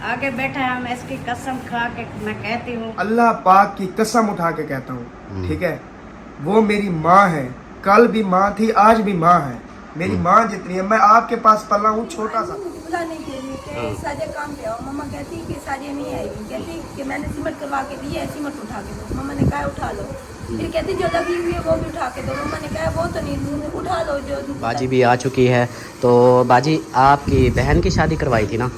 आगे बैठा है, मैं इसकी कसम खा के मैं कहती हूँ, अल्लाह पाक की कसम उठा के कहता हूँ, ठीक है, वो मेरी माँ है, कल भी माँ थी, आज भी माँ है, मेरी माँ जितनी है। मैं आपके पास पला हूँ छोटा सा। बुलाने के लिए कि साजिया काम पे आओ। मम्मा कहती कि साजिया नहीं आएगी, कहती कि मैंने सिमट करवा के दी है, सिमट उठा के दो। मम्मा ने कहा उठा लो। फिर कहती जो लगी हुई है वो भी उठा के दो। मम्मा ने कहा वो तो नहीं, उठा लो जो। बाजी भी आ चुकी है। तो बाजी आपकी बहन की शादी करवाई थी ना,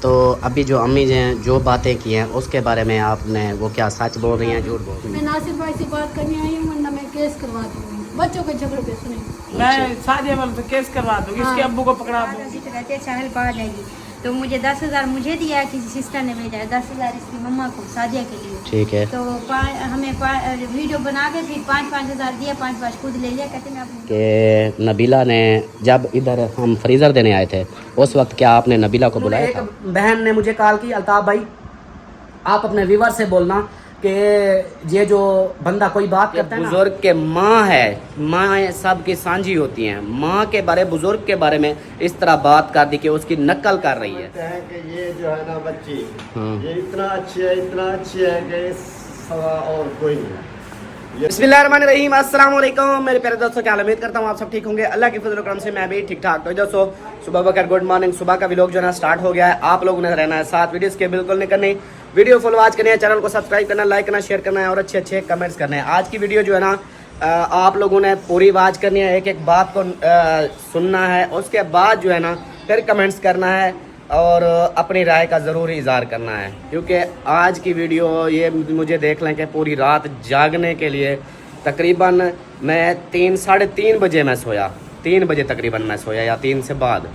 तो अभी जो अम्मी ने जो बातें की हैं उसके बारे में आपने वो क्या सच बोल रही हैं झूठ बोल रही मैं हैं? नासिर भाई से बात करने आई हूँ, वरना मैं केस करवा दूंगी बच्चों के झगड़े पे। सुने मैं शादी वाले तो केस करवा दूंगी, इसके अब्बू को पकड़ा दूंगी। कहते साहिल आ जाएगी, तो मुझे 10,000 मुझे दिया है, किसी सिस्टर ने भेजा है, 10,000 इसकी मम्मा को सादिया के लिए। ठीक है। तो हमें वीडियो बना के फिर 5,000 दिया, 5 खुद ले लिया। कहते मैं अपने कि नबीला ने जब इधर हम फ्रीज़र देने आए थे उस वक्त क्या आपने नबीला को बुलाया था? बहन ने मुझे कॉल की, अल्ताफ भाई आप अपने व्यूवर से बोलना कि ये जो बंदा कोई बात करता है, बुजुर्ग के माँ है, माँ सब की सांझी होती हैं, माँ के बारे बुजुर्ग के बारे में इस तरह बात कर दी कि उसकी नकल कर रही है। कि ये जो है ना बच्ची, ये इतना अच्छी है, इतना अच्छी है कि सवा और कोई नहीं है। बिस्मिल्लाहिर्रहमानिर्रहीम, अस्सलाम वालेकुम मेरे प्यारे दोस्तों, क्या उम्मीद करता हूँ आप सब ठीक होंगे। अल्लाह के फजल करम से मैं भी ठीक ठाक। तो दोस्तों सुबह बखैर, गुड मॉर्निंग। सुबह का व्लॉग जो है ना स्टार्ट हो गया है। आप लोगों ने रहना है साथ, वीडियोस के बिल्कुल नहीं करनी, वीडियो फुल वॉच करनी है, चैनल को सब्सक्राइब करना, लाइक करना, शेयर करना है और अच्छे अच्छे कमेंट्स करने हैं। आज की वीडियो जो है ना आप लोगों ने पूरी वॉच करनी है, एक एक बात को सुनना है, उसके बाद जो है ना फिर कमेंट्स करना है और अपनी राय का ज़रूर इज़हार करना है, क्योंकि आज की वीडियो ये मुझे देख लें कि पूरी रात जागने के लिए तकरीबन मैं 3-3:30 बजे मैं सोया, 3 बजे तकरीबन मैं सोया या 3 से बाद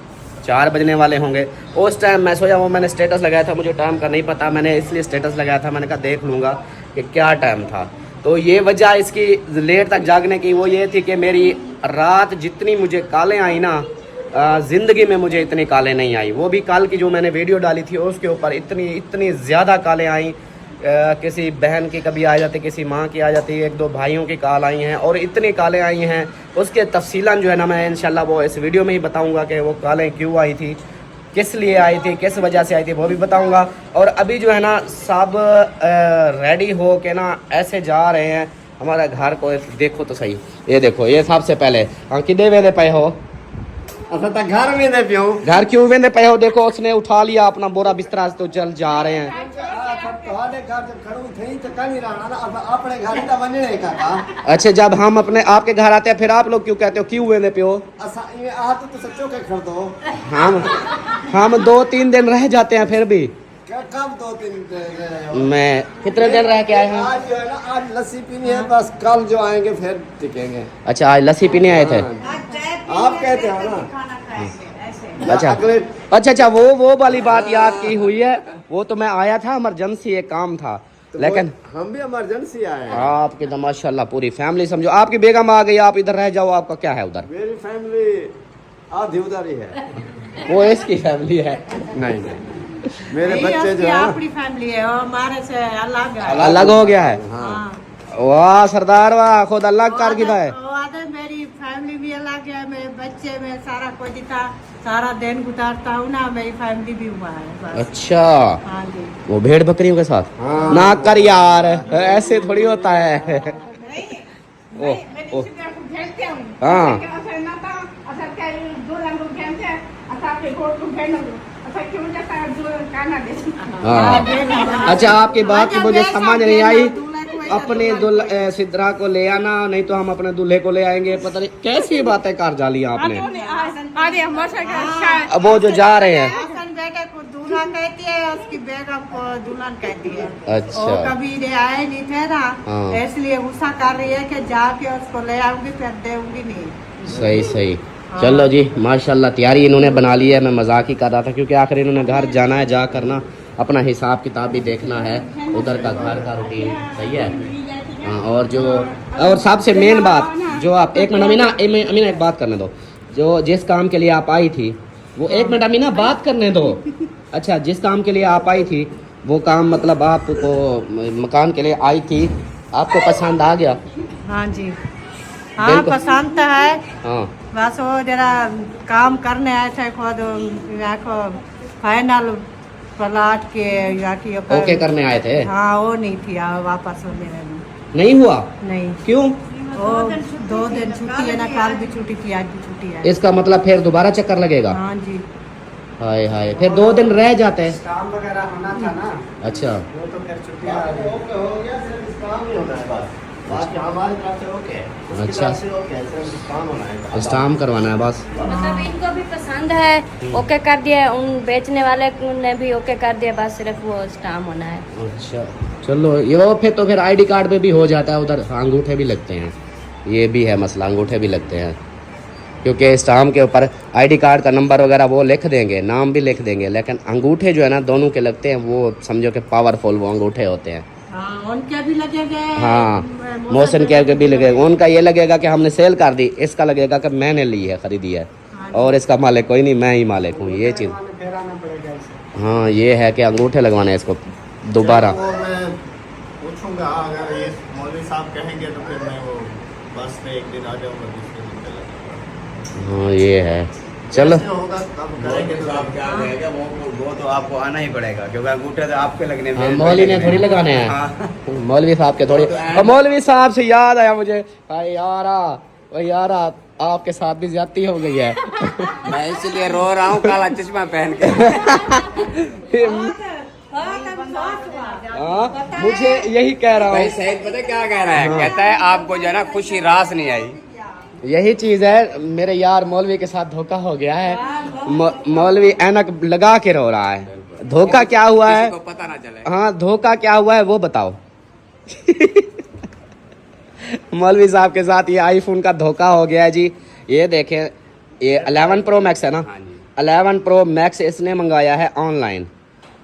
4 बजने वाले होंगे उस टाइम मैं सोया। वो मैंने स्टेटस लगाया था, मुझे टाइम का नहीं पता, मैंने इसलिए स्टेटस लगाया था, मैंने कहा देख लूँगा कि क्या टाइम था। तो ये वजह इसकी लेट तक जागने की वो ये थी कि मेरी रात जितनी मुझे कालें आई ना, ज़िंदगी में मुझे इतनी कालें नहीं आई। वो भी कल की जो मैंने वीडियो डाली थी उसके ऊपर इतनी ज़्यादा कालें आई। किसी बहन की कभी आ जाती, किसी माँ की आ जाती, 1-2 भाइयों की कॉल आई हैं और इतनी कॉलें आई हैं। उसके तफसीलन जो है ना मैं इंशाल्लाह वो इस वीडियो में ही बताऊंगा कि वो कॉलें क्यों आई थी, किस लिए आई थी, किस वजह से आई थी, वो भी बताऊंगा। और अभी जो है ना सब रेडी हो के ना ऐसे जा रहे हैं हमारे घर को। देखो तो सही, ये देखो, ये सबसे पहले हाँ किधे वेंदे पे हो? अच्छा तो घर में दे पियो। घर क्यों वेंदे पे हो? देखो उसने उठा लिया अपना बोरा बिस्तरा, तो चल जा रहे हैं। अच्छा जब हम अपने आपके घर आते हैं फिर आप लोग क्यों कहते हो क्यों वेंदे पे हो? हम 2-3 दिन रह जाते हैं फिर भी। कब 2-3 दिन? मैं कितने दिन रह के आए हैं? आज जो है ना आज लस्सी पीनी है, बस कल जो आएंगे फिर टिकेंगे। अच्छा आज लस्सी पीने आए थे? आप कहते हो ना। अच्छा वो वाली बात याद की हुई है। वो तो मैं आया था, इमरजेंसी एक काम था, तो लेकिन हम भी इमरजेंसी आए हैं। आपकी तो माशाल्लाह पूरी फैमिली समझो, आपकी बेगम आ गई, आप इधर रह जाओ, आपका क्या है उधर? मेरी फैमिली आधी उधर ही है। वो इसकी फैमिली है? नहीं मेरे बच्चे जो है अपनी फैमिली है और हमारे से अलग है। अलग हो गया है। हाँ। वाह सरदार वाह, खुद अलग कर गिला है। मेरी फैमिली भी अलग है, मेरे बच्चे में सारा कुछ था, सारा दिन गुजारता हूँ ना, मेरी फैमिली भी हुआ है बस। अच्छा हाँ जी। वो भेड़ बकरियों के साथ? हाँ। ना कर यार, ऐसे थोड़ी होता है। ओ हाँ हाँ। अच्छा आपकी बात की मुझे समझ नहीं आई। अपने सिद्धरा को ले आना, नहीं तो हम अपने दूल्हे को ले आएंगे। पता नहीं कैसी बातें कर डाली आपने। अब वो जो जा रहे हैं बेटे को दूल्हा कहती है, उसकी बेगम को दुल्हन कहती है। अच्छा। वो कभी ले आए नहीं थे ना, हाँ। इसलिए गुस्सा कर रही है कि जाके उसको ले आऊंगी फिर देऊंगी नहीं। सही। चलो जी माशाल्लाह तैयारी इन्होंने बना ली है। मैं मजाक ही कर रहा था क्योंकि आखिर इन्होंने घर जाना है, जा करना अपना हिसाब किताब भी देखना है, उधर का घर का रूटीन सही है। हाँ और सबसे मेन बात जो आप एक मिनट अमीना एक बात करने दो। जो जिस काम के लिए आप आई थी वो एक मिनट अमीना बात करने दो। अच्छा जिस काम के लिए आप आई थी वो काम मतलब आपको मकान के लिए आई थी, आपको पसंद आ गया? हाँ जी हाँ पसंद है। हाँ बस वो जरा काम करने आए थे खुद फाइनल प्लाट के या की ओके करने आए थे? हाँ वो नहीं थी वापस हो मेरे में नहीं हुआ? नहीं क्यों? वो 2 दिन छुट्टी है ना, कल भी छुट्टी थी, आज भी छुट्टी है। इसका मतलब फिर दोबारा चक्कर लगेगा? हाँ जी। हाय हाय, फिर 2 दिन रह जाते हैं। काम वगैरह होना था ना, अच्छा, वो तो फिर छुट्टी ओके हो गया, सिर्फ इस काम ही होना है बस, बाकी हमारी तरफ से ओके है, उसकी अच्छा। तरफ से ओके है, सिर्फ इस काम होना है, स्टाम्प करवाना है बस। मतलब इनको भी पसंद है, ओके कर दिया, उन बेचने वाले ने भी ओके कर दिया, बस सिर्फ वो स्टाम्प होना है। अच्छा चलो, ये वो फिर तो फिर आईडी कार्ड पे भी हो जाता है, उधर अंगूठे भी लगते हैं, ये भी है मसला, अंगूठे भी लगते हैं, क्योंकि स्टाम्प के ऊपर आईडी कार्ड का नंबर वगैरह वो लिख देंगे, नाम भी लिख देंगे, लेकिन अंगूठे जो है ना दोनों के लगते हैं, वो समझो कि पावरफुल वो अंगूठे होते हैं। हाँ उनके भी लगेगा। हाँ, मोशन के भी लगेगा, उनका ये लगेगा कि हमने सेल कर दी, इसका लगेगा कि मैंने ली है, खरीदी है, और इसका मालिक कोई नहीं, मैं ही मालिक हूँ, ये चीज़। फिर आना पड़ेगा इसे। हाँ ये है कि अंगूठे लगवाने हैं इसको दोबारा। वो मैं पूछूंगा, अगर ये मौलवी साहब कहेंगे तो फिर मैं वो बस में एक दिन आ जाऊंगा, दूसरे दिन चला जाऊंगा। हाँ ये है, चलो जैसे होगा तब करेंगे तो आप क्या कहेगा, वो तो आपको आना ही पड़ेगा, क्योंकि अंगूठे तो आपके लगने हाँ, में मौलवी ने थोड़ी लगाने हैं। हाँ। मौलवी साहब के थोड़ी। और मौलवी साहब से याद आया मुझे, भाई यारा, भाई यारा आपके साथ भी ज्यादती हो गई है। मैं इसलिए रो रहा हूँ काला चश्मा पहन के। हाँ, मुझे यही कह रहा भाई हूँ, सैयद पता क्या कह रहा है, कहता है आपको जो है ना खुशी रास नहीं आई। यही चीज है, मेरे यार मौलवी के साथ धोखा हो गया है। मौलवी ऐनक लगा के रो रहा है, धोखा क्या हुआ है? किसी को पता ना चले। हाँ, धोखा क्या हुआ है वो बताओ। मौलवी साहब के साथ ये आईफोन का धोखा हो गया है जी। ये देखें, ये 11 प्रो मैक्स है ना, हाँ जी। 11 प्रो मैक्स इसने मंगाया है ऑनलाइन,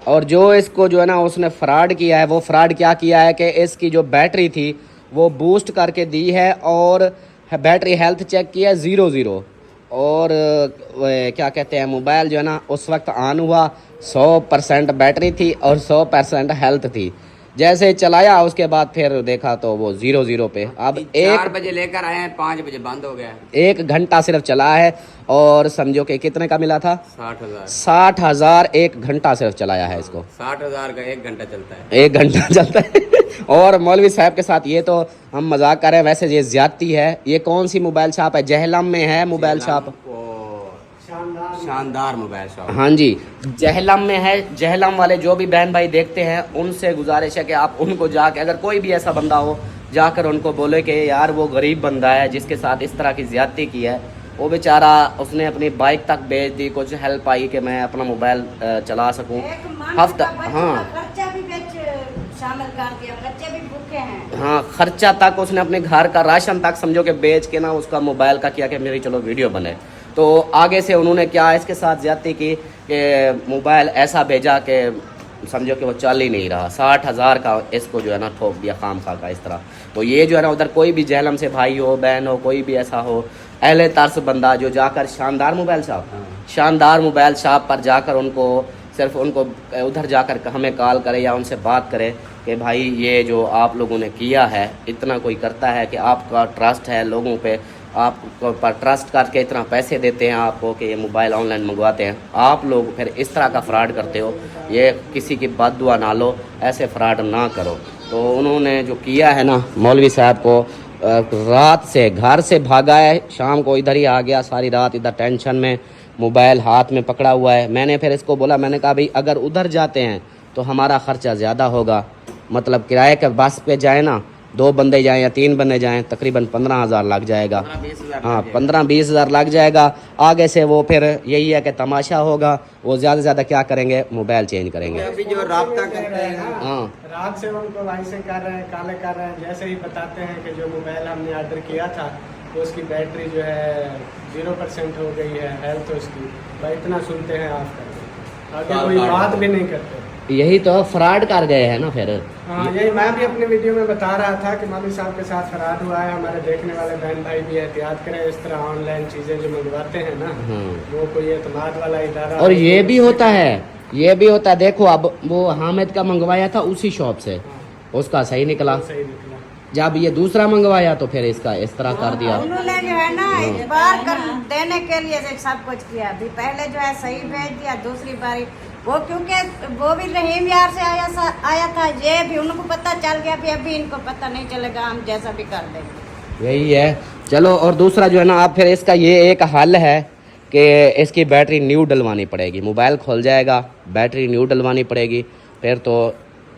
और जो इसको जो है ना उसने फ्रॉड किया है, वो फ्रॉड क्या किया है कि इसकी जो बैटरी थी वो बूस्ट करके दी है, और बैटरी हेल्थ चेक किया 0 और क्या कहते हैं, मोबाइल जो है ना उस वक्त ऑन हुआ, 100% बैटरी थी और 100% हेल्थ थी। जैसे ही चलाया उसके बाद फिर देखा तो वो 0 पे। अब 4 बजे लेकर आए हैं, 5 बजे बंद हो गया। 1 घंटा सिर्फ चला है, और समझो कि कितने का मिला था? 60,000। 60,000 1 घंटा सिर्फ चलाया है इसको। 60,000 का 1 घंटा चलता है। 1 घंटा चलता है। और मौलवी साहब के साथ ये तो हम मजाक कर रहे हैं, वैसे ये ज्यादती है। ये कौन सी मोबाइल शॉप है? जहलम में है मोबाइल शॉप, शानदार मोबाइल शॉप। हाँ जी, जहलम में है। जहलम वाले जो भी बहन भाई देखते हैं उनसे गुजारिश है कि आप उनको जाके, अगर कोई भी ऐसा बंदा हो, जाकर उनको बोले कि यार वो गरीब बंदा है जिसके साथ इस तरह की ज्यादती की है, वो बेचारा उसने अपनी बाइक तक बेच दी, कुछ हेल्प आई कि मैं अपना मोबाइल चला सकूं। हफ्ता, हाँ खर्चा भी शामिल कर दिया, बच्चे भी भूखे हैं। हाँ, खर्चा तक उसने अपने घर का राशन तक समझो कि बेच के ना उसका मोबाइल का किया कि मेरी चलो वीडियो बने। तो आगे से उन्होंने क्या इसके साथ ज्यादती की कि मोबाइल ऐसा भेजा कि समझो कि वो चल ही नहीं रहा। 60,000 का इसको जो है ना ठोक दिया खाम खा का इस तरह। तो ये जो है ना उधर कोई भी जहलम से भाई हो, बहन हो, कोई भी ऐसा हो, अहले तर्स बंदा जो जाकर शानदार मोबाइल शॉप पर जाकर उनको सिर्फ उनको उधर जाकर हमें कॉल करे या उनसे बात करे कि भाई ये जो आप लोगों ने किया है, इतना कोई करता है कि आपका ट्रस्ट है लोगों पे, आपको पर ट्रस्ट करके इतना पैसे देते हैं आपको कि ये मोबाइल ऑनलाइन मंगवाते हैं, आप लोग फिर इस तरह का फ्रॉड करते हो, ये किसी की बद्दुआ ना लो, ऐसे फ्रॉड ना करो। तो उन्होंने जो किया है ना, मौलवी साहब को रात से घर से भागा है, शाम को इधर ही आ गया, सारी रात इधर टेंशन में, मोबाइल हाथ में पकड़ा हुआ है। मैंने फिर इसको बोला, मैंने कहा भाई अगर उधर जाते हैं तो हमारा ख़र्चा ज़्यादा होगा, मतलब किराए के बस पे जाए ना, 2 बंदे जाएं या 3 बंदे जाएं, तकरीबन 15,000 लग जाएगा। हाँ, 15-20 हज़ार लग जाएगा। आगे से वो फिर यही है कि तमाशा होगा, वो ज़्यादा से ज़्यादा क्या करेंगे, मोबाइल चेंज करेंगे। अभी जो राब्ता करते हैं ना, हाँ, रात से उनको ऐसे कर रहे हैं, काले कर रहे हैं। जैसे ही बताते हैं कि जो मोबाइल हमने ऑर्डर किया था तो उसकी बैटरी जो है 0% हो गई है, हेल्थ उसकी, भाई इतना सुनते हैं आप करते, आगे कोई बात भी नहीं करते। यही तो फ्रॉड कर गए हैं ना फिर। हाँ, यही मैं भी अपने वीडियो में बता रहा था कि मौलवी साहब के साथ फ्रॉड हुआ है। हमारे देखने वाले बहन भाई भी एहतियात करें, इस तरह ऑनलाइन चीज़ें जो मंगवाते हैं ना, वो कोई एतमाद वाला इदारा। और ये भी होता है, ये भी होता है। देखो अब वो हामिद का मंगवाया था उसी शॉप से, उसका सही निकला। सही निकला। जब ये दूसरा मंगवाया तो फिर इसका इस तरह कर दिया। उन्होंने जो है ना इतबार कर देने के लिए सब कुछ किया। अभी पहले जो है सही भेज दिया, दूसरी बारी वो क्योंकि वो भी रहीम यार से आया था, ये भी उनको पता चल गया, अभी इनको पता नहीं चलेगा, हम जैसा भी कर देंगे। यही है। चलो, और दूसरा जो है ना, आप फिर इसका ये एक हल है कि इसकी बैटरी न्यू डलवानी पड़ेगी। मोबाइल खुल जाएगा, बैटरी न्यू डलवानी पड़ेगी, फिर तो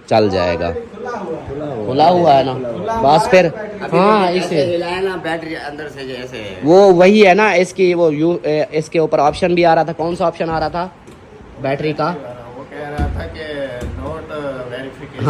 चल जाएगा। खुला हुआ है ना, बस फिर हाँ इसे हिलाया ना बैटरी अंदर से जैसे वो वही है ना, इसकी वो इसके ऊपर ऑप्शन भी आ रहा था। कौन सा ऑप्शन आ रहा था बैटरी का? वो कह रहा था कि नोट वेरिफिकेशन।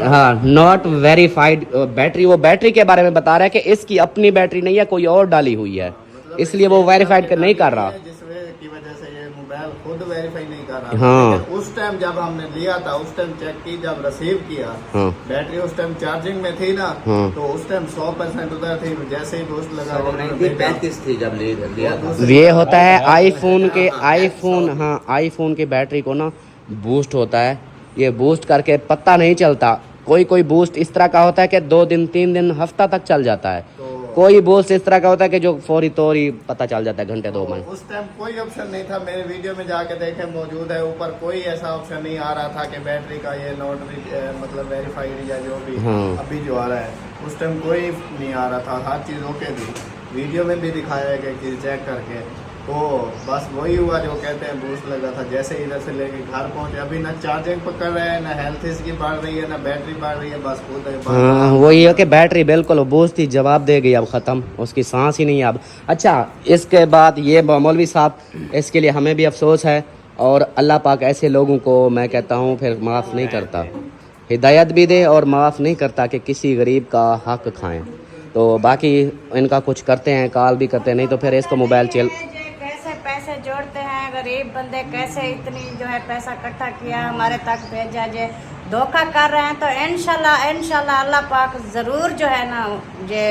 हाँ, नॉट वेरीफाइड बैटरी। वो बैटरी के बारे में बता रहा है कि इसकी अपनी बैटरी नहीं है, कोई और डाली हुई है, इसलिए वो वेरीफाइड नहीं कर रहा। की वजह से ये मोबाइल खुद वेरीफाई नहीं कर रहा। हाँ। लेकिन उस टाइम जब हमने लिया था, उस टाइम चेक की, जब रिसीव किया, हाँ। बैटरी उस टाइम चार्जिंग में थी ना, हाँ। तो उस टाइम 100% उधर थी। जैसे ही बूस्ट लगा 35 थी जब लिया था। ये होता है आईफोन के आईफोन के बैटरी को ना बूस्ट होता है। ये बूस्ट करके पता नहीं चलता। कोई बूस्ट इस तरह का होता है कि 2 दिन 3 दिन हफ्ता तक चल जाता है। कोई बूस्ट इस तरह का होता है कि जो फौरी तौर ही पता चल जाता है घंटे 2 में। उस टाइम कोई ऑप्शन नहीं था। मेरे वीडियो में जाके देखे, मौजूद है ऊपर, कोई ऐसा ऑप्शन नहीं आ रहा था कि बैटरी का ये नोट मतलब वेरीफाइड या जो भी अभी जो आ रहा है, उस टाइम कोई नहीं आ रहा था। हर चीज़ ओके थी, वीडियो में भी दिखाया है कि चीज़ चेक करके। तो बस वही हुआ जो कहते हैं, बूस्ट लगा था। जैसे इधर से लेके घर पहुंचे, अभी ना चार्जिंग पकड़ रहे हैं, ना हेल्थ इसकी बढ़ रही है, ना बैटरी बढ़ रही है, बस खुद हाँ, वही है कि बैटरी बिल्कुल बूस्ट ही जवाब दे गई, अब ख़त्म, उसकी सांस ही नहीं अब। अच्छा, इसके बाद ये मौलवी साहब, इसके लिए हमें भी अफसोस है, और अल्लाह पाक ऐसे लोगों को मैं कहता हूँ फिर माफ़ नहीं करता, हिदायत भी दे और माफ़ नहीं करता कि किसी गरीब का हक खाएं। तो बाकी इनका कुछ करते हैं, कॉल भी करते हैं, नहीं तो फिर इसको मोबाइल चल पैसे जोड़ते हैं गरीब बंदे, कैसे इतनी जो है पैसा इकट्ठा किया हमारे तक भेजा, जे धोखा कर रहे हैं। तो इंशाल्लाह अल्लाह पाक जरूर जो है ना ये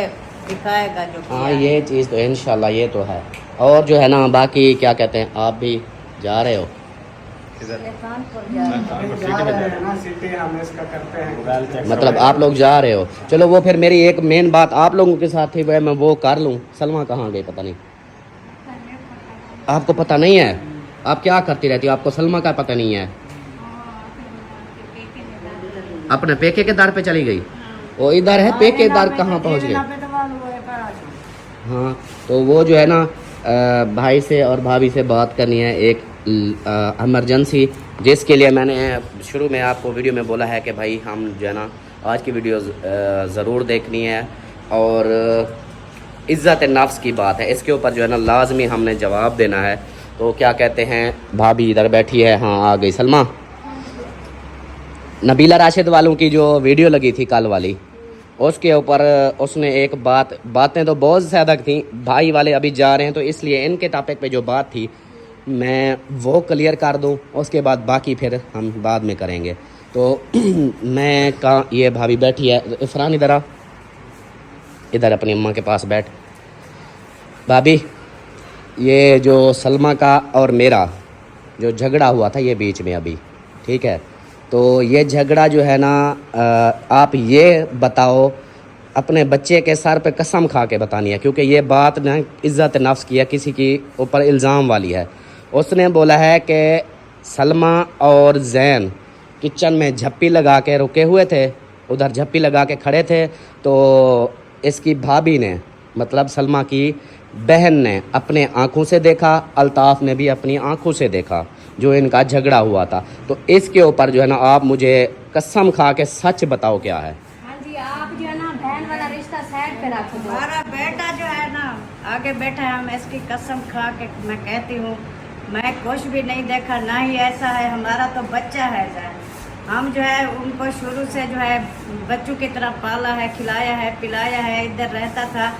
दिखाएगा जो। हाँ, ये चीज़ तो इंशाल्लाह ये तो है। और जो है ना बाकी क्या कहते हैं, आप भी जा रहे हो? मतलब आप लोग जा रहे हो? चलो, वो फिर मेरी एक मेन बात आप लोगों के साथ थी, वह मैं वो कर लूँ। सलमा कहाँ गई पता नहीं, आपको पता नहीं है? आप क्या करती रहती हो, आपको सलमा का पता नहीं है? अपने पेके के दर पे चली गई? वो इधर है पेके दर, कहाँ पहुँच गए? हाँ, तो वो जो है ना भाई से और भाभी से बात करनी है, एक इमरजेंसी, जिसके लिए मैंने शुरू में आपको वीडियो में बोला है कि भाई हम जो है ना आज की वीडियो ज़रूर देखनी है, और इज़्ज़त नफ्स की बात है, इसके ऊपर जो है ना लाजमी हमने जवाब देना है। तो क्या कहते हैं, भाभी इधर बैठी है, हाँ आ गई सलमा। नबीला राशिद वालों की जो वीडियो लगी थी कल वाली, उसके ऊपर उसने एक बातें तो बहुत ज़्यादा थी। भाई वाले अभी जा रहे हैं, तो इसलिए इनके टॉपिक पे जो बात थी मैं वो क्लियर कर दूं, उसके बाद बाकी फिर हम बाद में करेंगे। तो मैं कहाँ, ये भाभी बैठी है, इफरान इधर आ, इधर अपनी अम्मा के पास बैठ। भाभी, ये जो सलमा का और मेरा जो झगड़ा हुआ था ये बीच में अभी, ठीक है, तो ये झगड़ा जो है ना आप ये बताओ, अपने बच्चे के सर पे कसम खा के बतानी है, क्योंकि ये बात ना इज़्ज़त नफ्स की है, किसी की ऊपर इल्ज़ाम वाली है। उसने बोला है कि सलमा और जैन किचन में झप्पी लगा के रुके हुए थे, उधर झप्पी लगा के खड़े थे, तो इसकी भाभी ने, मतलब सलमा की बहन ने अपने आँखों से देखा, अल्ताफ़ ने भी अपनी आँखों से देखा जो इनका झगड़ा हुआ था। तो इसके ऊपर जो है ना आप मुझे कसम खा के सच बताओ क्या है। हाँ जी, आप जो है ना बहन वाला रिश्ता साइड पे रखो। हमारा बेटा जो है ना आगे बैठा है, हम इसकी कसम खा के मैं कहती हूँ, मैं कुछ भी नहीं देखा, ना ही ऐसा है। हमारा तो बच्चा है सर, हम जो है उनको शुरू से जो है बच्चों की तरह पाला है, खिलाया है, पिलाया है, इधर रहता था।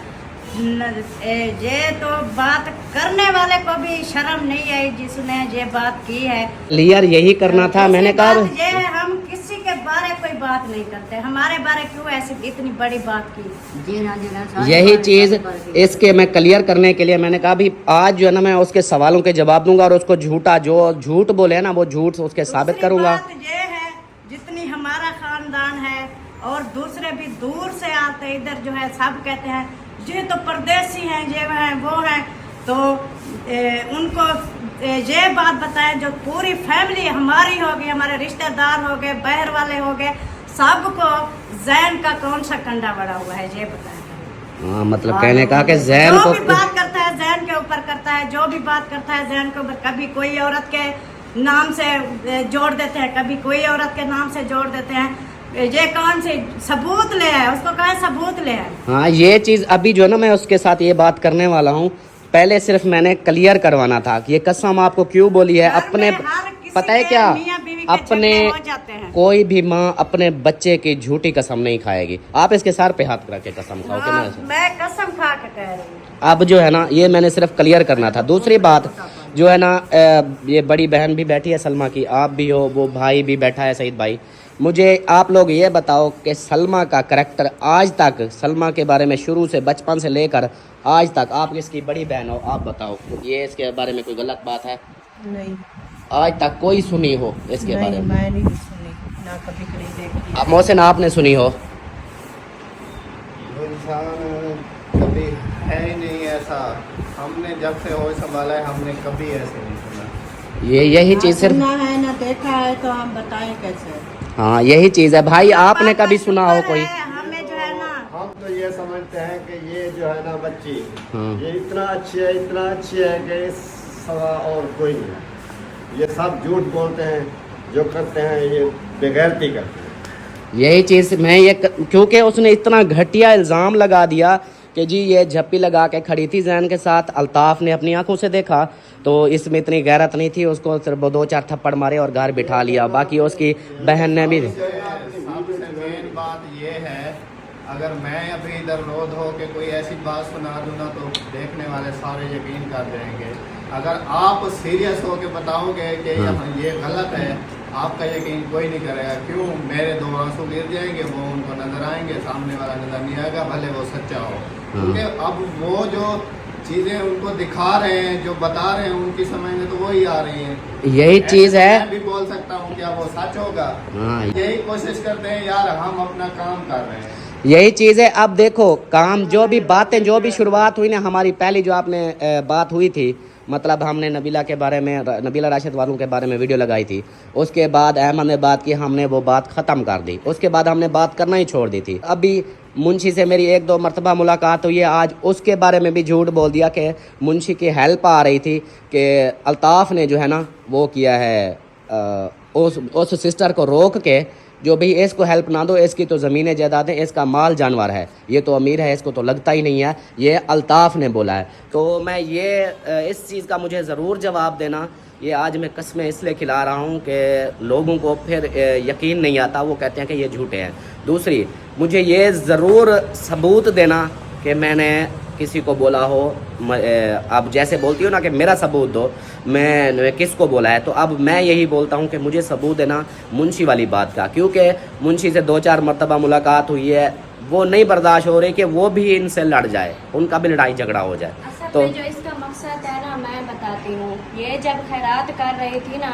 ये तो बात करने वाले को भी शर्म नहीं आई जिसने ये बात की है। क्लियर यही करना था, मैंने कहा ये है, हम किसी के बारे कोई बात नहीं करते, हमारे बारे क्यों ऐसी इतनी बड़ी बात की। यही चीज़ इसके मैं क्लियर करने के लिए मैंने कहा भी आज जो है ना मैं उसके सवालों के जवाब दूंगा, और उसको झूठा जो झूठ बोले ना वो झूठ उसके साबित करूंगा। ये है, जितनी हमारा खानदान है और दूसरे भी दूर से आते इधर जो है, सब कहते हैं ये तो परदेसी हैं, ये हैं वो हैं, तो उनको ये बात बताएं, जो पूरी फैमिली हमारी होगी, हमारे रिश्तेदार हो गए, बहर वाले हो गए, सबको जैन का कौन सा कंडा बड़ा हुआ है ये बताएं। हाँ, मतलब कहने का कि जैन जो को भी बात करता है जैन के ऊपर करता है, जो भी बात करता है जैन के ऊपर, कभी कोई औरत के नाम से जोड़ देते हैं, कभी कोई औरत के नाम से जोड़ देते हैं। ये कौन से सबूत ले आए, उसको कहा सबूत ले आए। हाँ, ये चीज अभी जो है ना मैं उसके साथ ये बात करने वाला हूँ। पहले सिर्फ मैंने क्लियर करवाना था कि ये कसम आपको क्यों बोली है। अपने पता है क्या, अपने कोई भी माँ अपने बच्चे की झूठी कसम नहीं खाएगी। आप इसके सर पे हाथ रख के कसम खाओ कि मैं कसम खा के कह रही हूँ। अब जो है ना ये मैंने सिर्फ क्लियर करना था। दूसरी बात जो है ना, ये बड़ी बहन भी बैठी है सलमा की, आप भी हो, वो भाई भी बैठा है सईद भाई। मुझे आप लोग ये बताओ कि सलमा का करैक्टर आज तक, सलमा के बारे में शुरू से बचपन से लेकर आज तक, आप इसकी बड़ी बहन हो, आप बताओ ये इसके बारे में कोई गलत बात है? नहीं, आज तक कोई सुनी हो इसके बारे में? मैं नहीं सुनी, ना कभी कहीं देखी। अब मोहसिन आपने सुनी हो? वो इंसान कभी है ही नहीं ऐसा। हमने जब से होश संभाला है हमने कभी ऐसे नहीं सुना। यही चीज़ सिर्फ सुना है ना देखा है तो हम बताएं कैसे। हाँ, यही चीज़ है भाई। आपने कभी सुना हो कोई? हमें जो है ना, हम तो ये समझते हैं कि ये जो है ना बच्ची, ये इतना अच्छी है, इतना अच्छी है कि इस सवा और कोई नहीं है। ये सब झूठ बोलते हैं, जो करते हैं ये बेगैरती करते हैं। यही चीज़ मैं ये क्योंकि उसने इतना घटिया इल्ज़ाम लगा दिया कि जी ये झप्पी लगा के खड़ी थी जैन के साथ। अल्ताफ़ ने अपनी आंखों से देखा तो इसमें इतनी गैरत नहीं थी, उसको सिर्फ 2-4 थप्पड़ मारे और घर बिठा लिया। बाकी उसकी बहन ने भी। सबसे मेन बात ये है, अगर मैं अभी इधर रोध हो के कोई ऐसी बात सुना दूँ ना तो देखने वाले सारे यकीन कर जाएंगे। अगर आप सीरियस हो के बताओगे कि ये गलत है, आपका यकीन कोई नहीं करेगा। क्यों? मेरे 2 आंसू गिर जाएंगे, वो उनको नजर आएंगे, सामने वाला नजर नहीं आएगा, भले वो सच्चा हो। क्योंकि अब वो जो चीजें उनको दिखा रहे हैं, जो बता रहे हैं, उनकी समझ में तो वही आ रही हैं। यही चीज़ है। मैं भी बोल सकता हूँ क्या वो सच होगा? हाँ, यही कोशिश करते हैं यार, हम अपना काम कर रहे हैं। यही चीज़ है। अब देखो काम, जो भी बातें, जो भी शुरुआत हुई ना हमारी पहली जो आपने बात हुई थी, मतलब हमने नबीला के बारे में, नबीला राशिद वालों के बारे में वीडियो लगाई थी। उसके बाद अहमद ने बात की, हमने वो बात ख़त्म कर दी। उसके बाद हमने बात करना ही छोड़ दी थी। अभी मुंशी से मेरी 1-2 मरतबा मुलाकात हुई है, आज उसके बारे में भी झूठ बोल दिया कि मुंशी की हेल्प आ रही थी कि अल्ताफ़ ने जो है ना वो किया है, उस सिस्टर को रोक के जो भी इसको हेल्प ना दो, इसकी तो ज़मीनें जायदादें, इसका माल जानवर है, ये तो अमीर है, इसको तो लगता ही नहीं है, ये अल्ताफ़ ने बोला है। तो मैं ये इस चीज़ का मुझे ज़रूर जवाब देना। ये आज मैं कस्में इसलिए खिला रहा हूँ कि लोगों को फिर यकीन नहीं आता, वो कहते हैं कि ये झूठे हैं। दूसरी, मुझे ये ज़रूर सबूत देना कि मैंने किसी को बोला हो। अब जैसे बोलती हो ना कि मेरा सबूत दो, मैं किसको बोला है, तो अब मैं यही बोलता हूँ कि मुझे सबूत देना मुंशी वाली बात का। क्योंकि मुंशी से 2-4 मरतबा मुलाकात हुई है, वो नहीं बर्दाश्त हो रही कि वो भी इनसे लड़ जाए, उनका भी लड़ाई झगड़ा हो जाए। तो जो इसका मकसद है ना, मैं बताती हूँ। ये जब खैरात कर रही थी ना,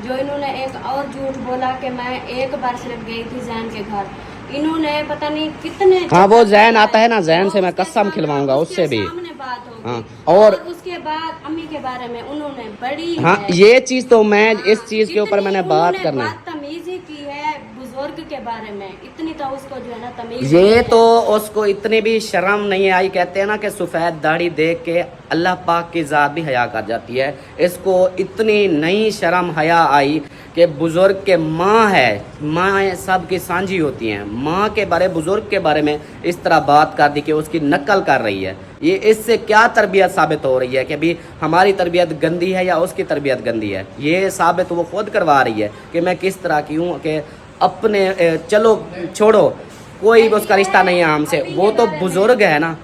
जो इन्होंने एक और झूठ बोला कि मैं एक बार सिर्फ गई थी जैन के घर, इन्होंने पता नहीं कितने। हाँ, वो जैन आता है ना, जैन से मैं कसम खिलवाऊंगा, उससे भी बात होगी। हाँ, और उसके बाद अम्मी के बारे में उन्होंने बड़ी, हाँ, ये चीज़ तो मैं इस चीज़ के ऊपर मैंने बात करना है। तमीज़ी की है बुजुर्ग के बारे में, इतनी तो उसको जो है ना तमीज़। ये तो उसको इतनी भी शर्म नहीं आई। कहते हैं ना कि सफ़ेद दाढ़ी देख के अल्लाह पाक की ज़ात भी हया कर जाती है। इसको इतनी नहीं शर्म हया आई कि बुज़ुर्ग के माँ है, माँ सब की सांझी होती हैं, माँ के बारे, बुज़ुर्ग के बारे में इस तरह बात कर दी कि उसकी नकल कर रही है। ये इससे क्या तरबियत साबित हो रही है कि भी हमारी तरबियत गंदी है या उसकी तरबियत गंदी है? ये साबित वो खुद करवा रही है कि मैं किस तरह की हूँ। कि अपने चलो छोड़ो, कोई उसका रिश्ता नहीं है हमसे, वो तो बुज़ुर्ग है ना।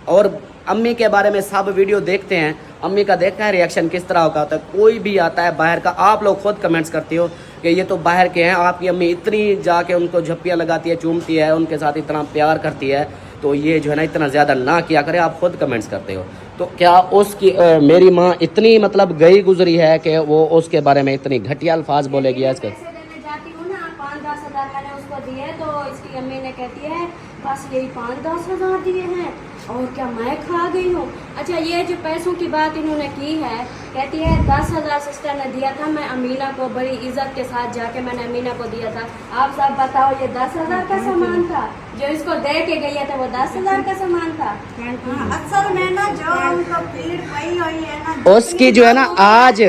और अम्मी के बारे में सब वीडियो देखते हैं, अम्मी का देखा है रिएक्शन किस तरह का होता है। कोई भी आता है बाहर का, आप लोग खुद कमेंट्स करते हो कि ये तो बाहर के हैं, आपकी अम्मी इतनी जाके उनको झप्पियाँ लगाती है, चूमती है, उनके साथ इतना प्यार करती है, तो ये जो है ना इतना ज़्यादा ना किया करे। आप खुद कमेंट्स करते हो, तो क्या उसकी मेरी माँ इतनी मतलब गई गुजरी है कि वो उसके बारे में इतनी घटिया अल्फाज बोलेगी? इसके 5-10 हज़ार मैंने उसको दिए तो इसकी अम्मी ने कहती है बस यही 5-10 हज़ार दिए हैं और क्या मैं खा गई हूँ। अच्छा ये जो पैसों की बात इन्होंने की है, कहती है 10,000 सिस्टर ने दिया था, मैं अमीना को बड़ी इज्जत के साथ जाके मैंने अमीना को दिया था। आप सब बताओ ये 10,000 का सामान था जो इसको दे के गई था, वो 10,000 का सामान था। असल में ना जो उनको पीड़ पई हुई है ना, उसकी जो है ना आज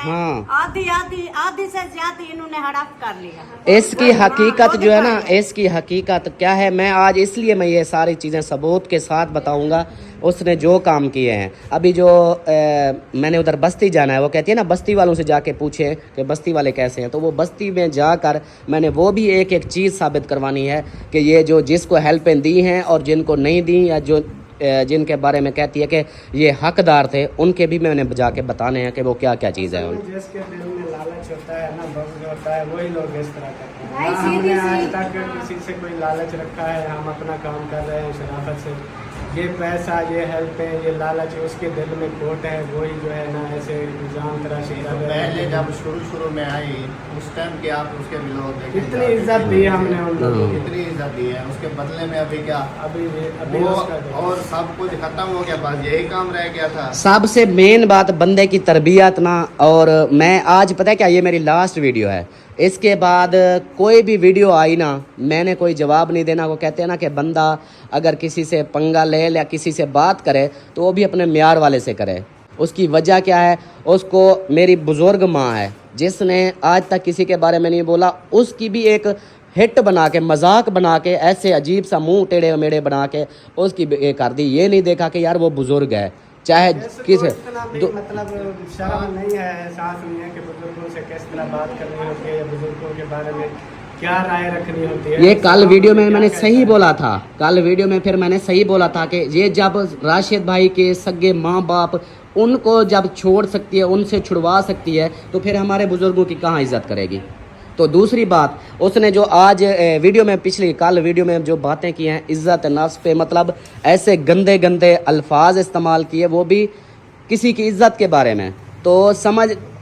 हाँ आधी से ज्यादा इन्होंने हड़प कर लिया। इसकी हकीकत जो है ना, इसकी हकीकत क्या है, मैं आज इसलिए मैं ये सारी चीज़ें सबूत के साथ बताऊंगा उसने जो काम किए हैं। अभी जो मैंने उधर बस्ती जाना है, वो कहती है ना बस्ती वालों से जाके पूछे कि बस्ती वाले कैसे हैं, तो वो बस्ती में जाकर मैंने वो भी एक एक चीज़ साबित करवानी है कि ये जो जिसको हेल्पें दी हैं और जिनको नहीं दी, या जो जिनके बारे में कहती है कि ये हकदार थे, उनके भी मैंने जाके बताने हैं कि वो क्या क्या चीज़ है। जिसके दिल में लालच होता है ना, बग़्ज़ होता है, वही लोग इस तरह करते हैं। भाई ना हमने आज सीधी तक किसी से कोई लालच रखा है, हम अपना काम कर रहे हैं शराफत से। ये पैसा, ये हेल्पें, ये लालच उसके दिल में खोट है, वही जो है ना ऐसे इल्ज़ाम तराशी कर रहे हैं। पहले जब शुरू में आई उस टाइम के आप उसके ब्लॉग देखे, इतनी इज्जत दी हमने उन लोगों को, इतनी इज्जत दी है, उसके बदले में अभी क्या, अभी वो उसका देखो। और सब कुछ खत्म हो गया, बस यही काम रह गया था। सबसे मेन बात बंदे की तरबियत ना। और मैं आज पता है क्या, ये मेरी लास्ट वीडियो है, इसके बाद कोई भी वीडियो आई ना मैंने कोई जवाब नहीं देना। वो कहते हैं ना कि बंदा अगर किसी से पंगा ले या किसी से बात करे तो वो भी अपने म्यार वाले से करे। उसकी वजह क्या है, उसको मेरी बुज़ुर्ग माँ है जिसने आज तक किसी के बारे में नहीं बोला, उसकी भी एक हिट बना के, मजाक बना के, ऐसे अजीब सा मुंह टेढ़े मेढ़े बना के उसकी ये कर दी। ये नहीं देखा कि यार वो बुज़ुर्ग है, चाहे किस मतलब शर्म नहीं है, एहसास नहीं है कि बुजुर्गों से किस तरह बात करनी होती है या बुजुर्गों के बारे में क्या राय रखनी होती है। ये कल वीडियो में मैंने सही बोला था, कल वीडियो में फिर मैंने सही बोला था कि ये जब राशिद भाई के सगे माँ बाप उनको जब छोड़ सकती है, उनसे छुड़वा सकती है, तो फिर हमारे बुजुर्गों की कहाँ इज्जत करेगी। तो दूसरी बात, उसने जो आज वीडियो में, पिछली कल वीडियो में जो बातें की हैं इज़्ज़त नफ्स पे, मतलब ऐसे गंदे गंदे अल्फाज इस्तेमाल किए, वो भी किसी की इज़्ज़त के बारे में। तो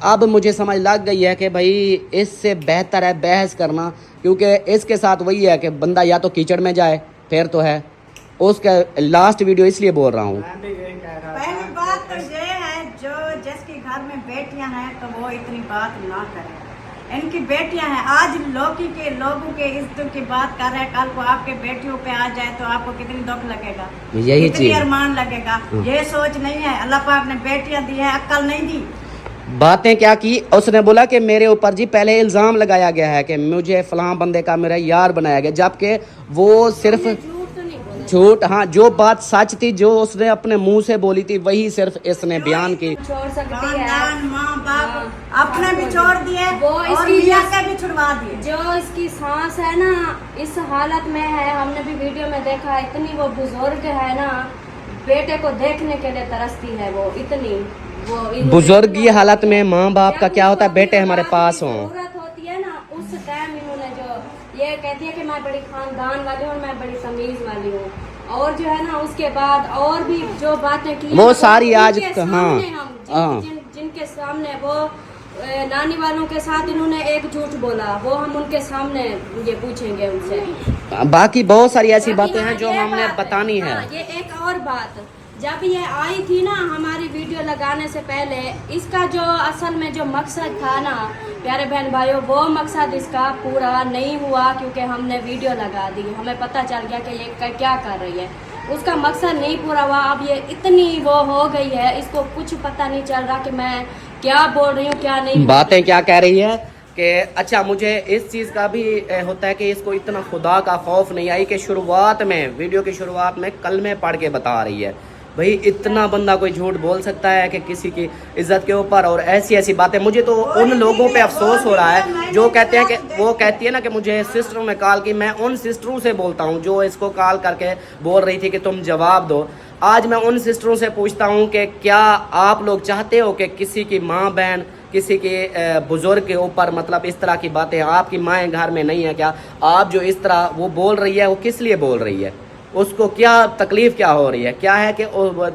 अब मुझे समझ लग गई है कि भाई इससे बेहतर है बहस करना, क्योंकि इसके साथ वही है कि बंदा या तो कीचड़ में जाए फिर तो है। उसका लास्ट वीडियो इसलिए बोल रहा हूँ। पहली बात तो ये है, जो जिसके घर में बेटियां हैं तो वो इतनी बात ना करें। इनकी बेटियां हैं, आज लोगों के इज्जत की बात कर रहे हैं, कल को आपके बेटियों पे आ जाए तो आपको कितनी दुख लगेगा, यही कितनी चीज अरमान लगेगा। ये सोच नहीं है। अल्लाह पाक ने बेटियां दी है, अक्ल नहीं दी। बातें क्या की, उसने बोला कि मेरे ऊपर जी पहले इल्ज़ाम लगाया गया है कि मुझे फलां बंदे का मेरा यार बनाया गया, जबकि वो सिर्फ झूठ, हाँ जो बात सच थी, जो उसने अपने मुंह से बोली थी, वही सिर्फ इसने बयान की। छोड़ सकती है, खानदान, माँ बाप अपने भी छोड़ दिए वो और इसकी मियां के भी छुड़वा दिए। जो इसकी सांस है ना इस हालत में है, हमने भी वीडियो में देखा, इतनी वो बुजुर्ग है ना, बेटे को देखने के लिए तरसती है वो, इतनी वो बुजुर्ग की हालत में माँ बाप का क्या होता है, बेटे हमारे पास हों। जरूरत होती है ना, उस टाइम इन्होंने जो ये कहती है कि मैं बड़ी खानदान वाली हूँ, मैं बड़ी तमीज वाली हूँ, और जो है ना उसके बाद और भी जो बातें की वो सारी आज हाँ जिनके सामने वो नानी वालों के साथ इन्होंने एक झूठ बोला, वो हम उनके सामने ये पूछेंगे उनसे। बाकी बहुत सारी ऐसी बातें हैं जो हमने बतानी है। ये एक और बात, जब ये आई थी ना हमारी वीडियो लगाने से पहले, इसका जो असल में जो मकसद था ना प्यारे बहन भाइयों, वो मकसद इसका पूरा नहीं हुआ, क्योंकि हमने वीडियो लगा दी, हमें पता चल गया कि ये क्या कर रही है, उसका मकसद नहीं पूरा हुआ। अब ये इतनी वो हो गई है, इसको कुछ पता नहीं चल रहा कि मैं क्या बोल रही हूँ क्या नहीं। बातें क्या कह रही है कि अच्छा, मुझे इस चीज़ का भी होता है कि इसको इतना खुदा का खौफ नहीं आई कि शुरुआत में, वीडियो की शुरुआत में कलमे पढ़ के बता रही है। भाई इतना बंदा कोई झूठ बोल सकता है कि किसी की इज्जत के ऊपर, और ऐसी ऐसी बातें। मुझे तो उन लोगों पे अफसोस हो रहा है जो कहते हैं कि, वो कहती है ना कि मुझे सिस्टरों ने कॉल की, मैं उन सिस्टरों से बोलता हूँ जो इसको कॉल करके बोल रही थी कि तुम जवाब दो। आज मैं उन सिस्टरों से पूछता हूँ कि क्या आप लोग चाहते हो कि किसी की माँ बहन, किसी के बुजुर्ग के ऊपर मतलब इस तरह की बातें, आपकी माएँ घर में नहीं है क्या, आप जो इस तरह वो बोल रही है वो किस लिए बोल रही है, उसको क्या तकलीफ़ क्या हो रही है, क्या है कि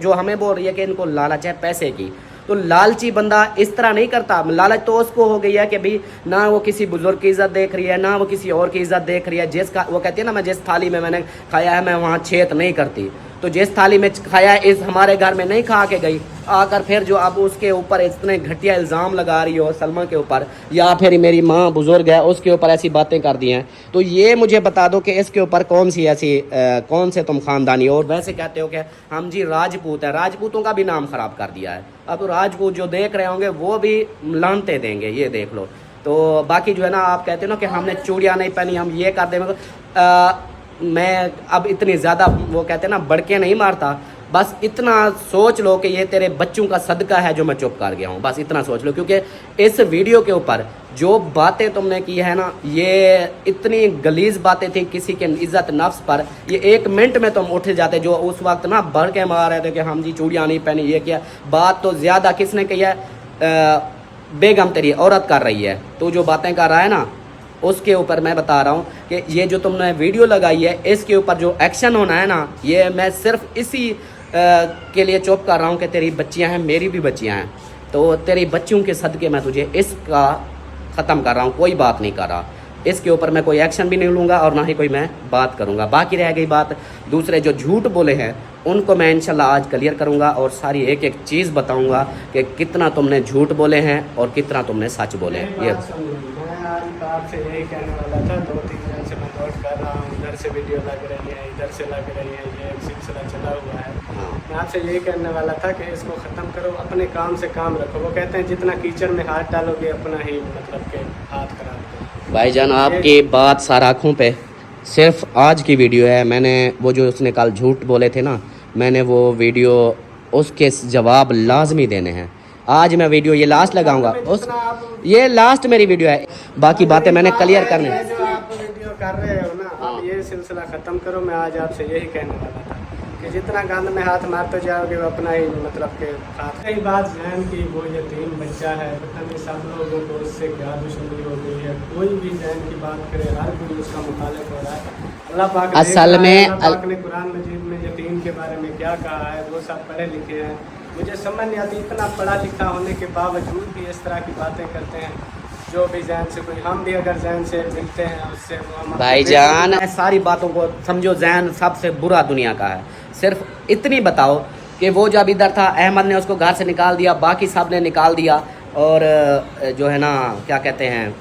जो हमें बोल रही है कि इनको लालच है पैसे की। तो लालची बंदा इस तरह नहीं करता। लालच तो उसको हो गई है कि भाई ना वो किसी बुजुर्ग की इज्जत देख रही है, ना वो किसी और की इज्जत देख रही है। जिसका वो कहती है ना, मैं जिस थाली में मैंने खाया है मैं वहाँ छेद नहीं करती। तो जिस थाली में खाया है इस हमारे घर में नहीं खा के गई, आकर फिर जो अब उसके ऊपर इतने घटिया इल्ज़ाम लगा रही हो सलमा के ऊपर, या फिर मेरी माँ बुजुर्ग है उसके ऊपर ऐसी बातें कर दी हैं, तो ये मुझे बता दो कि इसके ऊपर कौन सी ऐसी कौन से तुम खानदानी हो। और वैसे कहते हो कि हम जी राजपूत है, राजपूतों का भी नाम ख़राब कर दिया है। अब राजपूत जो देख रहे होंगे वो भी लानते देंगे, ये देख लो। तो बाकी जो है ना, आप कहते हो ना कि हमने चूड़ियाँ नहीं पहनी, हम ये कर दें, मैं अब इतनी ज़्यादा वो कहते हैं ना बड़के नहीं मारता, बस इतना सोच लो कि ये तेरे बच्चों का सदका है जो मैं चुप कर गया हूँ, बस इतना सोच लो। क्योंकि इस वीडियो के ऊपर जो बातें तुमने की है ना, ये इतनी गलीज बातें थी किसी के इज्जत नफ्स पर, ये 1 मिनट में तुम उठ जाते। जो उस वक्त ना बढ़ के मार रहे थे कि हम जी चूड़ियाँ नहीं पहनी, ये किया, बात तो ज़्यादा किसने की है, बेगम तेरी औरत कर रही है। तो जो बातें कर रहा है ना, उसके ऊपर मैं बता रहा हूँ कि ये जो तुमने वीडियो लगाई है इसके ऊपर जो एक्शन होना है ना, ये मैं सिर्फ इसी के लिए चुप कर रहा हूँ कि तेरी बच्चियाँ हैं, मेरी भी बच्चियाँ हैं, तो तेरी बच्चियों के सदके मैं तुझे इसका ख़त्म कर रहा हूँ, कोई बात नहीं कर रहा। इसके ऊपर मैं कोई एक्शन भी नहीं लूँगा और ना ही कोई मैं बात करूँगा। बाकी रह गई बात दूसरे जो झूठ बोले हैं उनको मैं इंशाल्लाह आज क्लियर करूँगा और सारी एक एक चीज़ बताऊँगा कि कितना तुमने झूठ बोले हैं और कितना तुमने सच बोले हैं। ये आपसे यही कहने वाला था, 2-3 दिन से मैं नोट कर रहा हूँ, इधर से वीडियो लग रही है, इधर से लग रही है, ये एक सिलसिला चला हुआ है। मैं आपसे यही कहने वाला था कि इसको ख़त्म करो, अपने काम से काम रखो। वो कहते हैं जितना कीचड़ में हाथ डालोगे अपना ही मतलब के हाथ खराब करो। भाईजान आपकी बात सारा आँखों पे, सिर्फ आज की वीडियो है। मैंने वो जो उसने कल झूठ बोले थे ना, मैंने वो वीडियो उसके जवाब लाजमी देने हैं। आज मैं वीडियो ये लास्ट लगाऊंगा, उस ये लास्ट मेरी वीडियो है, बाकी बातें मैंने क्लियर करनी है। जो आप वीडियो कर रहे हो ना, आप ये सिलसिला ख़त्म करो। मैं आज आपसे यही कहने वाला था कि जितना गंद में हाथ मारते जाओगे वो अपना ही मतलब के हाथ। कई बात जैन की, वो यतीम बच्चा है, पता नहीं सब लोगों को उससे क्या दुश्मनी हो गई है। कोई भी जैन की बात करे हर कोई उसका मुखालिफ हो रहा है। अल्लाह पाक असल में अल्लाह पाक ने कुरान मजीद में यतीम के बारे में क्या कहा है, वो सब पढ़े लिखे हैं। मुझे समझ नहीं आती, इतना पढ़ा लिखा होने के बावजूद भी इस तरह की बातें करते हैं। जो भी जैन से कोई, हम भी अगर जैन से मिलते हैं उससे भाईजान सारी बातों को समझो, जैन सबसे बुरा दुनिया का है। सिर्फ इतनी बताओ कि वो जब इधर था अहमद ने उसको घर से निकाल दिया, बाकी सब ने निकाल दिया, और जो है ना क्या कहते हैं,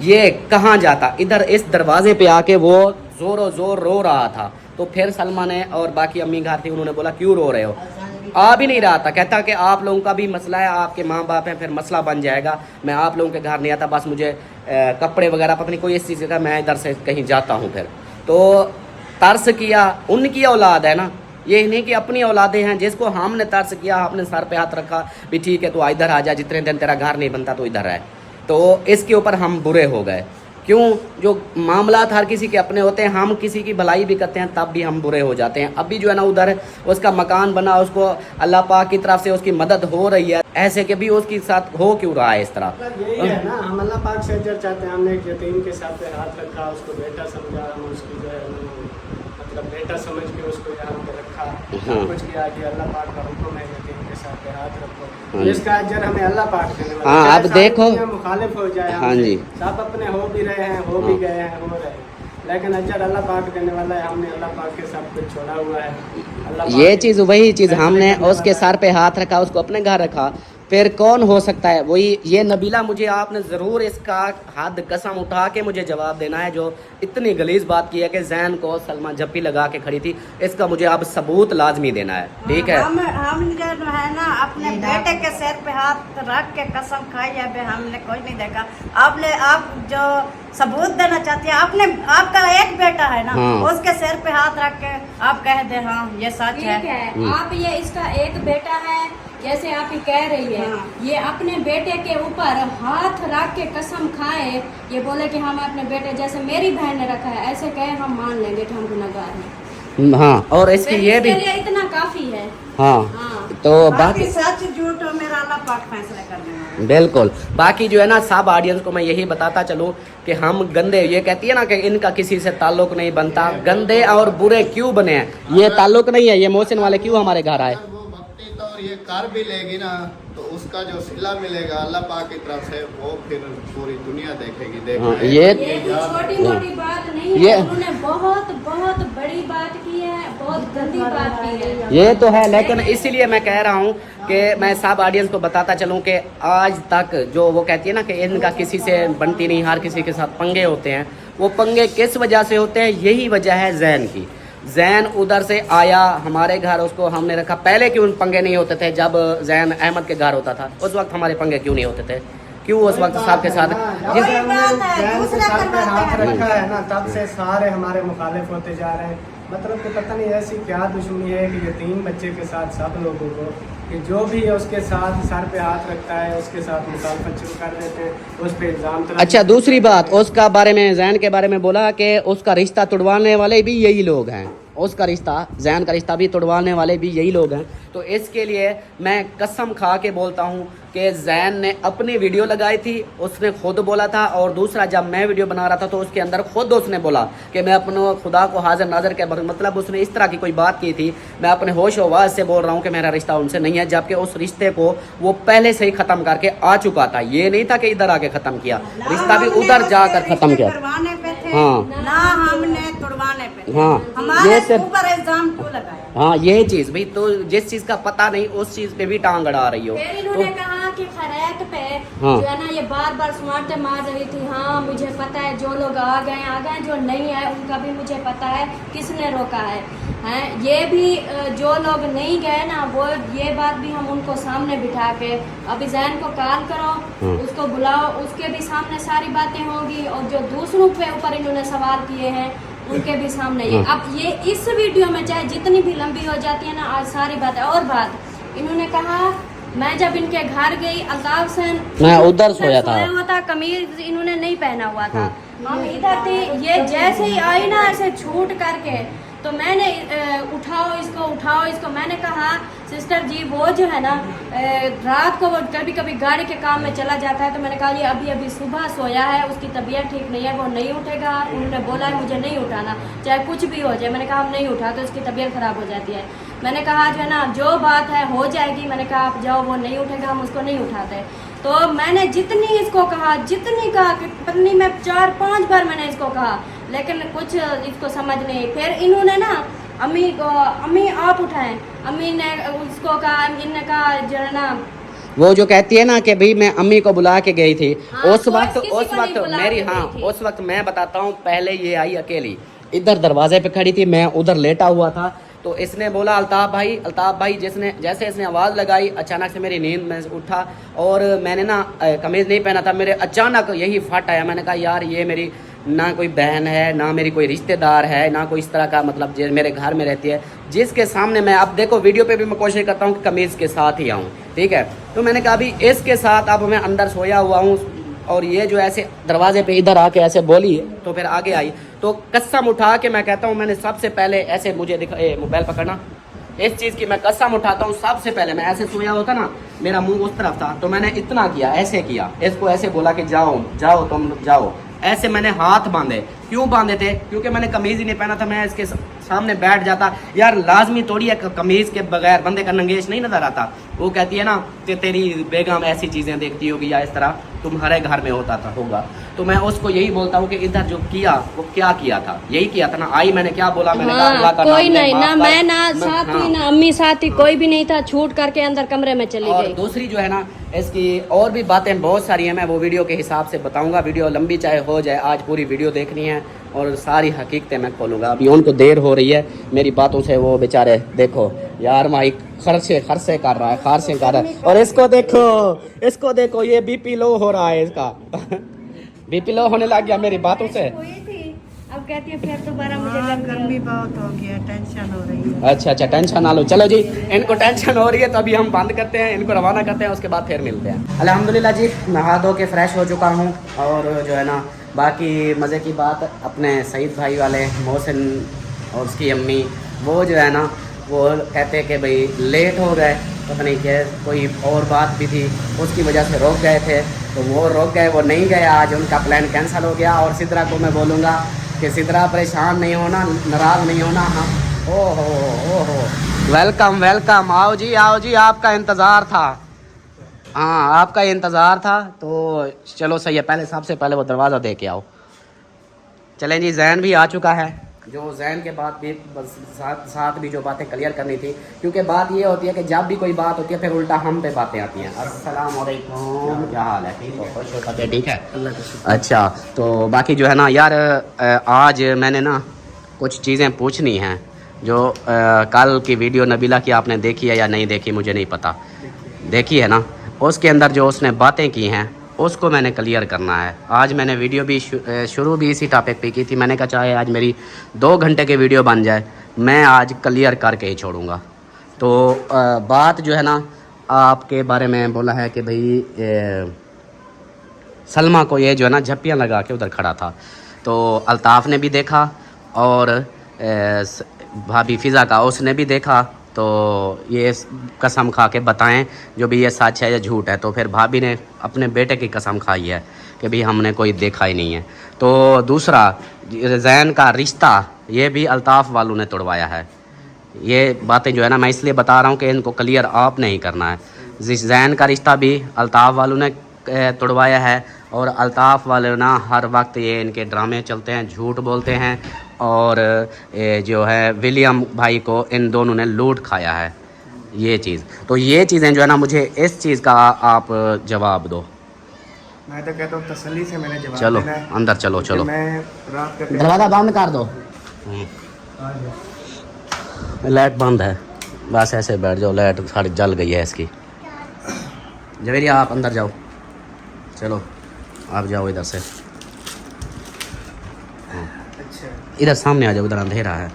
ये कहाँ जाता, इधर इस दरवाजे पे आके वो ज़ोरों ज़ोर रो रहा था। तो फिर सलमा ने और बाकी अम्मी घर थी, उन्होंने बोला क्यों रो रहे हो, आ भी नहीं रहा था। कहता कि आप लोगों का भी मसला है, आपके माँ बाप हैं, फिर मसला बन जाएगा, मैं आप लोगों के घर नहीं आता, बस मुझे कपड़े वगैरह पता नहीं कोई इस चीज़ का, मैं इधर से कहीं जाता हूँ। फिर तो तर्स किया, उनकी औलाद है ना, ये नहीं कि अपनी औलादें हैं। जिसको हमने तर्स किया, आपने सर पे हाथ रखा भी ठीक है तो इधर आ जा, जितने दिन तेरा घर नहीं बनता तो इधर है। तो इसके ऊपर हम बुरे हो गए। क्यों? जो मामलात हर किसी के अपने होते हैं, हम किसी की भलाई भी करते हैं तब भी हम बुरे हो जाते हैं। अभी जो है ना उधर उसका मकान बना, उसको अल्लाह पाक की तरफ से उसकी मदद हो रही है, ऐसे के भी उसके साथ हो क्यों रहा है इस तरह? यही है ना, हम अल्लाह पाक से अजर चाहते हैं। हमने एक यतीम के साथ पे हाथ रखा, उसको बेटा समझा, हम उसकी जो है मतलब बेटा समझ के उसको यहाँ पे रखा, कुछ किया कि अल्लाह पाक का हुक्म है यतीम के साथ पे हाथ रखो, इसका अजर हमें अल्लाह पाक देने वाला है। हाँ, अब देखो मुखालिफ हो जाए, हाँ जी, सब अपने हो भी रहे हैं, हो भी गए हैं, हो रहे हैं, लेकिन अजर अल्लाह पाक देने वाला है। हमने अल्लाह पाक के सब कुछ छोड़ा हुआ है। अल्लाह ये चीज़ वही चीज़ हमने उसके सर पे हाथ रखा, उसको अपने घर रखा, फिर कौन हो सकता है? वही ये नबीला, मुझे आपने ज़रूर इसका हद कसम उठा के मुझे जवाब देना है। जो इतनी गलीज बात की है कि जैन को सलमा जप्पी लगा के खड़ी थी, इसका मुझे अब सबूत लाजमी देना है, ठीक है? हम जो है ना अपने बेटे के सिर पे हाथ रख के कसम खाई है, हमने कोई नहीं देखा। आप जो सबूत देना चाहती है, आपका एक बेटा है ना, उसके सिर पे हाथ रख के आप कह दे हाँ ये सच है। आप ये इसका एक बेटा है जैसे आप ही कह रही है, ये अपने बेटे के ऊपर हाथ रख के कसम खाए, ये बोले कि हम अपने बेटे जैसे मेरी बहन ने रखा है, ऐसे कहे हम मान लेंगे कि हम गुनहगार हैं। हाँ, और इसकी ये भी इतना काफी है। हाँ, तो बाकी सच झूठ मेरा अल्लाह पाक फैसला करने वाला। बिल्कुल। बाकी जो है ना सब ऑडियंस को मैं यही बताता चलूँ कि हम गंदे, ये कहती है ना कि इनका किसी से ताल्लुक नहीं बनता, गंदे और बुरे क्यों बने हैं? ये ताल्लुक नहीं है, ये मोहसिन वाले क्यों हमारे घर आए? वो भक्ति तो और ये कर भी लेगी ना तो उसका जो सिला मिलेगा अल्लाह पाक की तरफ से वो फिर पूरी दुनिया देखेगी। ये छोटी मोटी बात नहीं है, उन्होंने बहुत बहुत बड़ी बात की है, बहुत गंदी बात की है। ये तो है, लेकिन इसीलिए मैं कह रहा हूँ कि मैं सब ऑडियंस को बताता चलूँ कि आज तक जो वो कहती है ना कि इनका किसी से बनती नहीं, हर किसी के साथ पंगे होते हैं, वो पंगे किस वजह से होते हैं? यही वजह है जैन की। जैन उधर से आया हमारे घर, उसको हमने रखा। पहले क्यों पंगे नहीं होते थे? जब जैन अहमद के घर होता था उस वक्त हमारे पंगे क्यों नहीं होते थे? क्यों उस वक्त साहब के साथ जैसे हमने जैन के सर पे हाथ रखा है ना, तब से सारे हमारे मुखालिफ होते जा रहे हैं। मतलब कि पता नहीं ऐसी क्या दुश्मनी है कि ये 3 बच्चे के साथ सब लोगों को कि जो भी है उसके साथ सर पे हाथ रखता है उसके साथ मुखालफत शुरू कर देते हैं, उस पर इल्ज़ाम। अच्छा, दूसरी बात उसका बारे में, जैन के बारे में बोला कि उसका रिश्ता तुड़वाने वाले भी यही लोग हैं। उसका रिश्ता, जैन का रिश्ता भी तुड़वाने वाले भी यही लोग हैं। तो इसके लिए मैं कसम खा के बोलता हूँ कि जैन ने अपनी वीडियो लगाई थी, उसने खुद बोला था। और दूसरा, जब मैं वीडियो बना रहा था तो उसके अंदर खुद उसने बोला कि मैं अपने खुदा को हाजिर नाजर के, मतलब उसने इस तरह की कोई बात की थी। मैं अपने होश आवाज़ से बोल रहा हूँ कि मेरा रिश्ता उनसे नहीं है, जबकि उस रिश्ते को वो पहले से ही ख़त्म करके आ चुका था। ये नहीं था कि इधर आके ख़त्म किया, रिश्ता भी उधर जाकर ख़त्म किया। हाँ, ना हमने तुड़वाने पे थे। हाँ, हमारे ऊपर इल्जाम क्यों लगाया? हाँ, ये चीज़ भाई, तो जिस चीज़ का पता नहीं उस चीज़ पे भी टांग अड़ा रही हो। फिर इन्होंने कहा कि खैरात पे हाँ। जो है ना ये बार बार स्मार्टें मार रही थी। हाँ, मुझे पता है, जो लोग आ गए, जो नहीं है उनका भी मुझे पता है किसने रोका है। हैं, ये भी जो लोग नहीं गए ना, वो ये बात भी हम उनको सामने बिठा के, अभी जैन को कॉल करो, उसको बुलाओ, उसके भी सामने सारी बातें होंगी। और जो दूसरों पे ऊपर इन्होंने सवाल किए हैं उनके भी सामने ये। अब ये इस वीडियो में चाहे जितनी भी लंबी हो जाती है ना, आज सारी बातें। और बात इन्होंने कहा, मैं जब इनके घर गई, अल्ताफ से मैं उधर सोया था, कमीज इन्होंने नहीं पहना हुआ था, हम इधर थे। ये जैसे ही आई ना ऐसे छूट करके, तो मैंने उठाओ इसको। मैंने कहा सिस्टर जी, वो जो है ना रात को वो कभी कभी गाड़ी के काम में चला जाता है, तो मैंने कहा ये अभी सुबह सोया है, उसकी तबीयत ठीक नहीं है, वो नहीं उठेगा। उन्होंने बोला है मुझे नहीं उठाना, चाहे कुछ भी हो जाए। मैंने कहा हम नहीं उठा तो उसकी तबीयत खराब हो जाती है। मैंने कहा जो है ना, जो बात है हो जाएगी। मैंने कहा आप जाओ, वो नहीं उठेगा, हम उसको नहीं उठाते। तो मैंने जितनी इसको कहा, कि पत्नी में 4-5 बार मैंने इसको कहा, लेकिन कुछ इसको समझ नहीं। फिर इन्होंने ना अम्मी आप उठाएं, अम्मी ने उसको कहा, इनने कहा जो है ना, वो जो कहती है ना कि भाई मैं अम्मी को बुला के गई थी। हाँ, उस वक्त मेरी, हाँ, उस वक्त मैं बताता हूँ, पहले ये आई अकेली, इधर दरवाजे पे खड़ी थी, मैं उधर लेटा हुआ था। तो इसने बोला अल्ताफ भाई, जैसे इसने आवाज़ लगाई, अचानक से मेरी नींद में उठा और मैंने ना कमीज़ नहीं पहना था, मेरे अचानक यही फट आया। मैंने कहा यार ये मेरी ना कोई बहन है, ना मेरी कोई रिश्तेदार है, ना कोई इस तरह का, मतलब जो मेरे घर में रहती है, जिसके सामने मैं, अब देखो वीडियो पे भी मैं कोशिश करता हूँ कि कमीज़ के साथ ही आऊँ, ठीक है। तो मैंने कहा अभी इसके साथ, अब मैं अंदर सोया हुआ हूँ और ये जो ऐसे दरवाजे पे इधर आके ऐसे बोली, तो फिर आगे आई। तो कसम उठा के मैं कहता हूँ, मैंने सबसे पहले ऐसे, मुझे मोबाइल पकड़ना, इस चीज़ की मैं कसम उठाता हूँ, सबसे पहले मैं ऐसे सोया होता ना, मेरा मुंह उस तरफ था, तो मैंने इतना किया, ऐसे किया, इसको ऐसे बोला कि जाओ तुम जाओ। ऐसे मैंने हाथ बांधे। क्यों बांधे थे? क्योंकि मैंने कमीज़ ही नहीं पहना था। मैं इसके सामने बैठ जाता, यार लाजमी थोड़ी है, कमीज़ के बगैर बंदे का नंगेश नहीं नजर आता। वो कहती है ना कि तेरी बेगम ऐसी चीज़ें देखती होगी या इस तरह तुम्हारे घर में होगा। तो मैं उसको यही बोलता हूँ कि इधर जो किया वो क्या किया था, यही किया था ना। आई, मैंने क्या बोला, मैंने कहा अल्लाह का कोई नाम नहीं ना, मैं ना साथ हाँ। ही ना अम्मी साथ ही, कोई भी नहीं था, छूट करके अंदर कमरे में चली और गई। दूसरी जो है ना, इसकी और भी बातें बहुत सारी हैं, मैं वो वीडियो के हिसाब से बताऊंगा। वीडियो लंबी चाहे हो जाए, आज पूरी वीडियो देखनी है और सारी हकीकतें मैं खोलूँगा। अभी उनको देर हो रही है, मेरी बातों से वो बेचारे, देखो यार माई खर्चे कर रहा है। और इसको देखो ये बीपी लो हो रहा है इसका बीपी लो होने लग गया मेरी बातों से। अब कहती है फिर दोबारा मुझे गर्मी बहुत हो गया, टेंशन हो रही है। अच्छा, टेंशन ना लो। चलो जी, इनको टेंशन हो रही है तो अभी हम बंद करते हैं, इनको रवाना करते हैं, उसके बाद फिर मिलते हैं। अल्हम्दुलिल्लाह जी, नहा धो के फ्रेश हो चुका हूँ। और जो है ना, बाकी मज़े की बात, अपने सईद भाई वाले मोहसिन और उसकी अम्मी, वो जो है ना, वो कहते कि भाई लेट हो गए, पता नहीं क्या कोई और बात भी थी, उसकी वजह से रोक गए थे। तो वो रोक गए, वो नहीं गए, आज उनका प्लान कैंसिल हो गया। और सिद्रा को मैं बोलूँगा कि सिद्रा परेशान नहीं होना, नाराज़ नहीं होना। हाँ, ओहो वेलकम वेलकम, आओ जी आपका इंतज़ार था। हाँ आपका इंतज़ार था, तो चलो सही है। पहले सबसे पहले वो दरवाज़ा दे के आओ। चलें जी, जैन भी आ चुका है। जो जैन के बाद भी बस साथ भी जो बातें क्लियर करनी थी, क्योंकि बात ये होती है कि जब भी कोई बात होती है फिर उल्टा हम पे बातें आती हैं। अस्सलाम वालेकुम, क्या हाल है? ठीक हो? खुश हो? तबीयत ठीक है? अच्छा, तो बाकी जो है ना यार, आज मैंने ना कुछ चीज़ें पूछनी हैं जो कल की वीडियो नबीला की आपने देखी है या नहीं देखी मुझे नहीं पता। देखी है ना? उसके अंदर जो उसने बातें की हैं उसको मैंने क्लियर करना है। आज मैंने वीडियो भी शुरू भी इसी टॉपिक पे की थी। मैंने कहा चाहे आज मेरी 2 घंटे की वीडियो बन जाए, मैं आज क्लियर करके ही छोड़ूंगा। तो बात जो है ना, आपके बारे में बोला है कि भाई सलमा को ये जो है ना झप्पियाँ लगा के उधर खड़ा था, तो अल्ताफ़ ने भी देखा और भाभी फ़िज़ा का उसने भी देखा। तो ये कसम खा के बताएं जो भी ये सच है या झूठ है। तो फिर भाभी ने अपने बेटे की कसम खाई है कि भाई हमने कोई देखा ही नहीं है। तो दूसरा, जैन का रिश्ता ये भी अल्ताफ़ वालों ने तोड़वाया है। ये बातें जो है ना मैं इसलिए बता रहा हूँ कि इनको क्लियर आप नहीं करना है। जैन का रिश्ता भी अल्ताफ़ वालों ने तोड़वाया है, और अल्ताफ़ वाले ना हर वक्त ये इनके ड्रामे चलते हैं, झूठ बोलते हैं, और जो है विलियम भाई को इन दोनों ने लूट खाया है ये चीज़। तो ये चीज़ें जो है ना, मुझे इस चीज़ का आप जवाब दो। मैं तो कहता हूँ तसल्ली से मैंने जवाब चलो देना है। अंदर चलो चलो, मैं रात का दरवाज़ा बंद कर दो। लाइट बंद है, बस ऐसे बैठ जाओ। लाइट सारी जल गई है इसकी। जवेरिया आप अंदर जाओ, चलो आप जाओ इधर से। अच्छा इधर सामने आ जाओ, इधर अंधेरा है।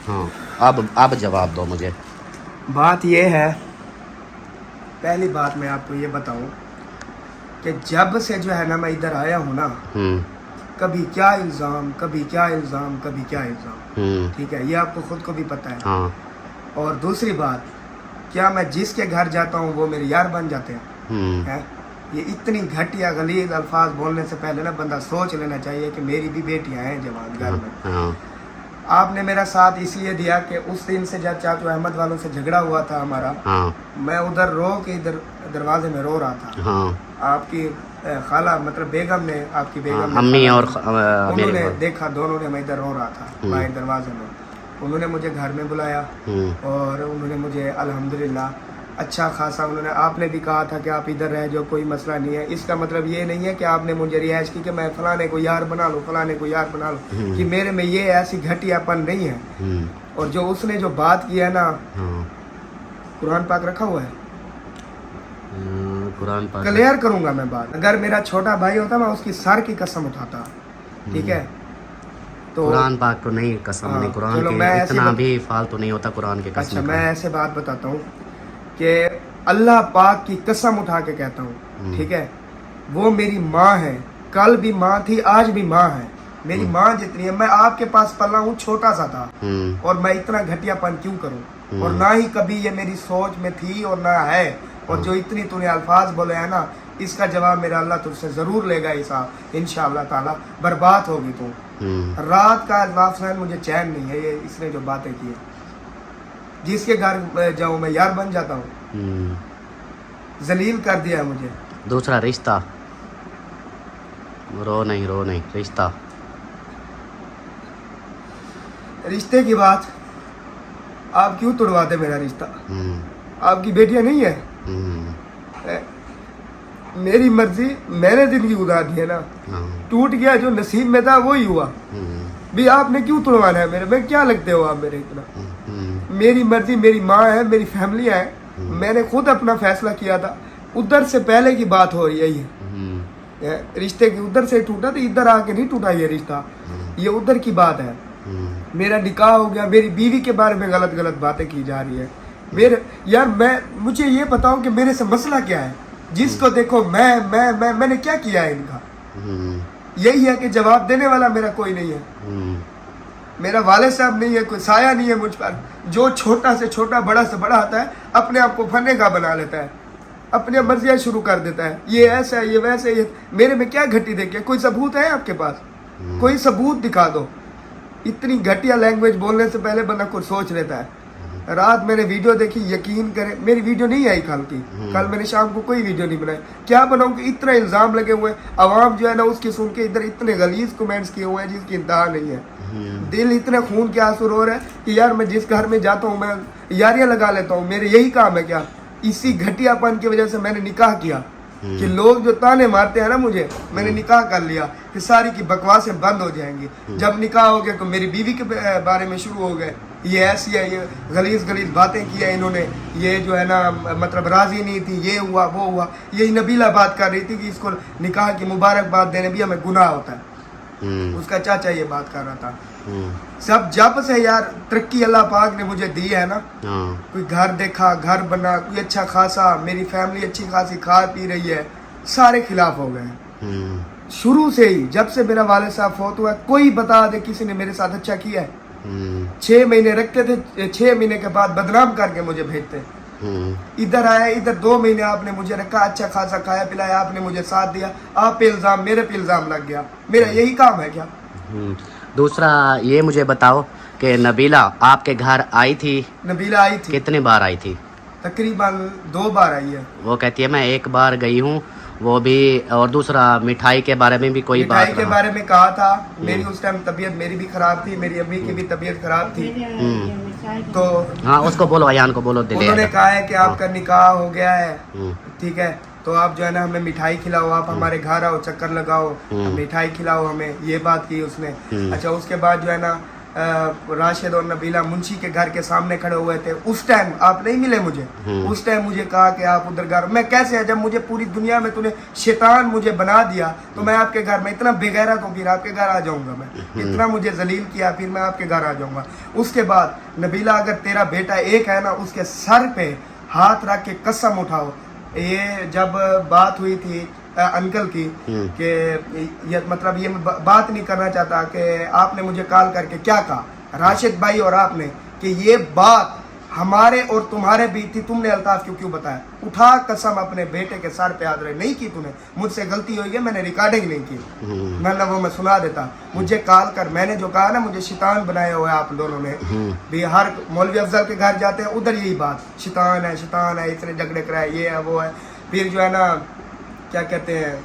हाँ अब जवाब दो मुझे। बात ये है, पहली बात मैं आपको ये बताऊं कि जब से जो है ना मैं इधर आया हूँ ना, कभी क्या इल्ज़ाम, कभी क्या इल्ज़ाम, कभी क्या इल्ज़ाम, ठीक है, ये आपको खुद को भी पता है। हाँ। और दूसरी बात, क्या मैं जिसके घर जाता हूँ वो मेरे यार बन जाते हैं? ये इतनी घटिया गलीज अल्फाज बोलने से पहले ना बंदा सोच लेना चाहिए कि मेरी भी बेटियां हैं जवान घर में। आपने मेरा साथ इसलिए दिया कि उस दिन से जब चाचू अहमद वालों से झगड़ा हुआ था हमारा, मैं उधर रो के इधर दरवाजे में रो रहा था। आपकी खाला मतलब बेगम ने, आपकी बेगम अम्मी और उन्होंने देखा, दोनों ने, मैं इधर रो रहा था बाहर दरवाजे में। उन्होंने मुझे घर में बुलाया और उन्होंने मुझे अल्हम्दुलिल्लाह अच्छा खासा, उन्होंने, आपने भी कहा था कि आप इधर रह जाओ, कोई मसला नहीं है। इसका मतलब ये नहीं है कि आपने मुझे रिहाइश की कि मैं फलाने को यार बना लूँ, फलाने को यार बना लूँ, कि मेरे में ये ऐसी घटियापन नहीं है। और जो उसने जो बात की है ना, कुरान पाक रखा हुआ है, कुरान पाक क्लियर करूंगा मैं बात। अगर मेरा छोटा भाई होता मैं उसकी सर की कसम उठाता, ठीक है। तो कुरान पाक तो नहीं, कसम नहीं, कुरान के इतना भी फालतू नहीं होता कुरान के कसम। अच्छा, मैं ऐसे बात बताता हूँ कि अल्लाह पाक की कसम उठा के कहता हूँ, ठीक है, वो मेरी माँ है, कल भी माँ थी, आज भी माँ है, मेरी माँ जितनी है। मैं आपके पास पला हूँ, छोटा सा था, और मैं इतना घटियापन क्यों करूँ? और ना ही कभी ये मेरी सोच में थी और ना है। और जो इतनी तूने अल्फाज बोले हैं ना, इसका जवाब मेरा अल्लाह तुझसे जरूर लेगा हिसाब, इंशाअल्लाह ताला। बर्बाद होगी तू। रात का नाफसान मुझे चैन नहीं है। ये इसने जो बातें की है, जिसके घर जाऊं मैं यार बन जाता हूँ, जलील कर दिया है मुझे। दूसरा रिश्ता, रो नहीं रिश्ता, रिश्ते की बात, आप क्यों तोड़वाते मेरा रिश्ता? आपकी बेटियां नहीं है? मेरी मर्जी, मैंने जिंदगी गुजार दी है ना, टूट गया, जो नसीब में था वही हुआ। भी आपने क्यों तोड़वाना है मेरे में? क्या लगते हो आप मेरे इतना? मेरी मर्जी, मेरी माँ है, मेरी फैमिली है, मैंने खुद अपना फैसला किया था। उधर से पहले की बात हो रही है, रिश्ते की उधर से टूटा, तो इधर आके नहीं टूटा ये रिश्ता, ये उधर की बात है। मेरा निकाह हो गया, मेरी बीवी के बारे में गलत गलत बातें की जा रही है। मेरे यार, मुझे ये बताओ कि मेरे से मसला क्या है? जिसको देखो मैंने क्या किया है इनका? यही है कि जवाब देने वाला मेरा कोई नहीं है, मेरा वाले साहब नहीं है, कोई साया नहीं है मुझ पर। जो छोटा से छोटा, बड़ा से बड़ा आता है, अपने आप को फने का बना लेता है, अपनी मर्जियाँ शुरू कर देता है, ये ऐसा है, ये वैसे, ये मेरे में क्या घटी देखिए? कोई सबूत है आपके पास? कोई सबूत दिखा दो। इतनी घटिया लैंग्वेज बोलने से पहले बंदा कुछ सोच लेता है। रात मैंने वीडियो देखी, यकीन करें मेरी वीडियो नहीं आई कल की, कल मैंने शाम को कोई वीडियो नहीं बनाई। क्या बनाऊं कि इतना इल्जाम लगे हुए हैं, आवाम जो है ना उसकी सुन के इधर इतने गलीज कमेंट्स किए हुए हैं जिसकी इंतहा नहीं है। दिल इतने खून के आंसू रो रहा है कि यार मैं जिस घर में जाता हूँ मैं यारियां लगा लेता हूँ, मेरे यही काम है क्या? इसी घटियापन की वजह से मैंने निकाह किया कि लोग जो ताने मारते हैं ना मुझे, मैंने निकाह कर लिया कि सारी की बकवासें बंद हो जाएंगी। जब निकाह हो गया तो मेरी बीवी के बारे में शुरू हो गए, ये ऐसी है, ये गलीज गलीज बातें की है इन्होंने, ये जो है ना मतलब राजी नहीं थी, ये हुआ वो हुआ। यही नबीला बात कर रही थी कि इसको निकाह की मुबारकबाद देने भी हमें गुनाह होता है। उसका चाचा ये बात कर रहा था। सब जब से यार तरक्की अल्लाह पाक ने मुझे दी है ना, कोई घर देखा, घर बना, कोई अच्छा खासा, मेरी फैमिली अच्छी खासी खा पी रही है, सारे खिलाफ हो गए। शुरू से ही जब से मेरा वालिद साहब फौत हुआ, कोई बता दे किसी ने मेरे साथ अच्छा किया है? 6 महीने रखते थे, 6 महीने के बाद बदनाम करके मुझे भेजते। इधर आया, इधर 2 महीने आपने मुझे रखा, अच्छा खासा खाया पिलाया, आपने मुझे साथ दिया, आप पे इल्जाम, मेरे पे इल्जाम लग गया। मेरा यही काम है क्या? दूसरा ये मुझे बताओ कि नबीला आपके घर आई थी? नबीला आई थी। कितने बार आई थी? तकरीबन 2 बार आई है। वो कहती है मैं 1 बार गई हूँ, वो भी। और दूसरा मिठाई के बारे में भी कोई बात? मिठाई के बारे में कहा था, मेरी उस टाइम तबीयत मेरी भी खराब थी, मेरी अम्मी की भी तबीयत खराब थी। तो हाँ उसको बोलो, अयान को बोलो। उन्होंने कहा है कि आपका निकाह हो गया है, ठीक है, तो आप जो है ना हमें मिठाई खिलाओ, आप हमारे घर आओ, चक्कर लगाओ, मिठाई खिलाओ हमें, ये बात की उसने। अच्छा उसके बाद जो है ना राशिद और नबीला मुंशी के घर के सामने खड़े हुए थे। उस टाइम आप नहीं मिले मुझे, उस टाइम मुझे कहा कि आप उधर घर, मैं कैसे है, जब मुझे पूरी दुनिया में तूने शैतान मुझे बना दिया तो मैं आपके घर में इतना बेगैरत हूँ, फिर आपके घर आ जाऊंगा मैं, इतना मुझे जलील किया, फिर मैं आपके घर आ जाऊंगा। उसके बाद नबीला अगर तेरा बेटा एक है ना, उसके सर पे हाथ रख के कसम उठाओ। ये जब बात हुई थी अंकल की कि ये मतलब ये बात नहीं करना चाहता कि आपने मुझे कॉल करके क्या कहा राशिद भाई और आपने कि ये बात हमारे और तुम्हारे बीच थी, तुमने अल्ताफ क्यों बताया? उठा कसम अपने बेटे के सर पे हाथ रहे, नहीं की तूने, मुझसे गलती हुई है, मैंने रिकॉर्डिंग नहीं की, मैंने वो मैं सुना देता, मुझे कॉल कर, मैंने जो कहा ना मुझे शैतान बनाया हुआ है आप दोनों ने भी। हर मौलवी अफजल के घर जाते हैं उधर यही बात, शैतान है, इतने झगड़े कराए, ये है वो है। फिर जो है ना क्या कहते हैं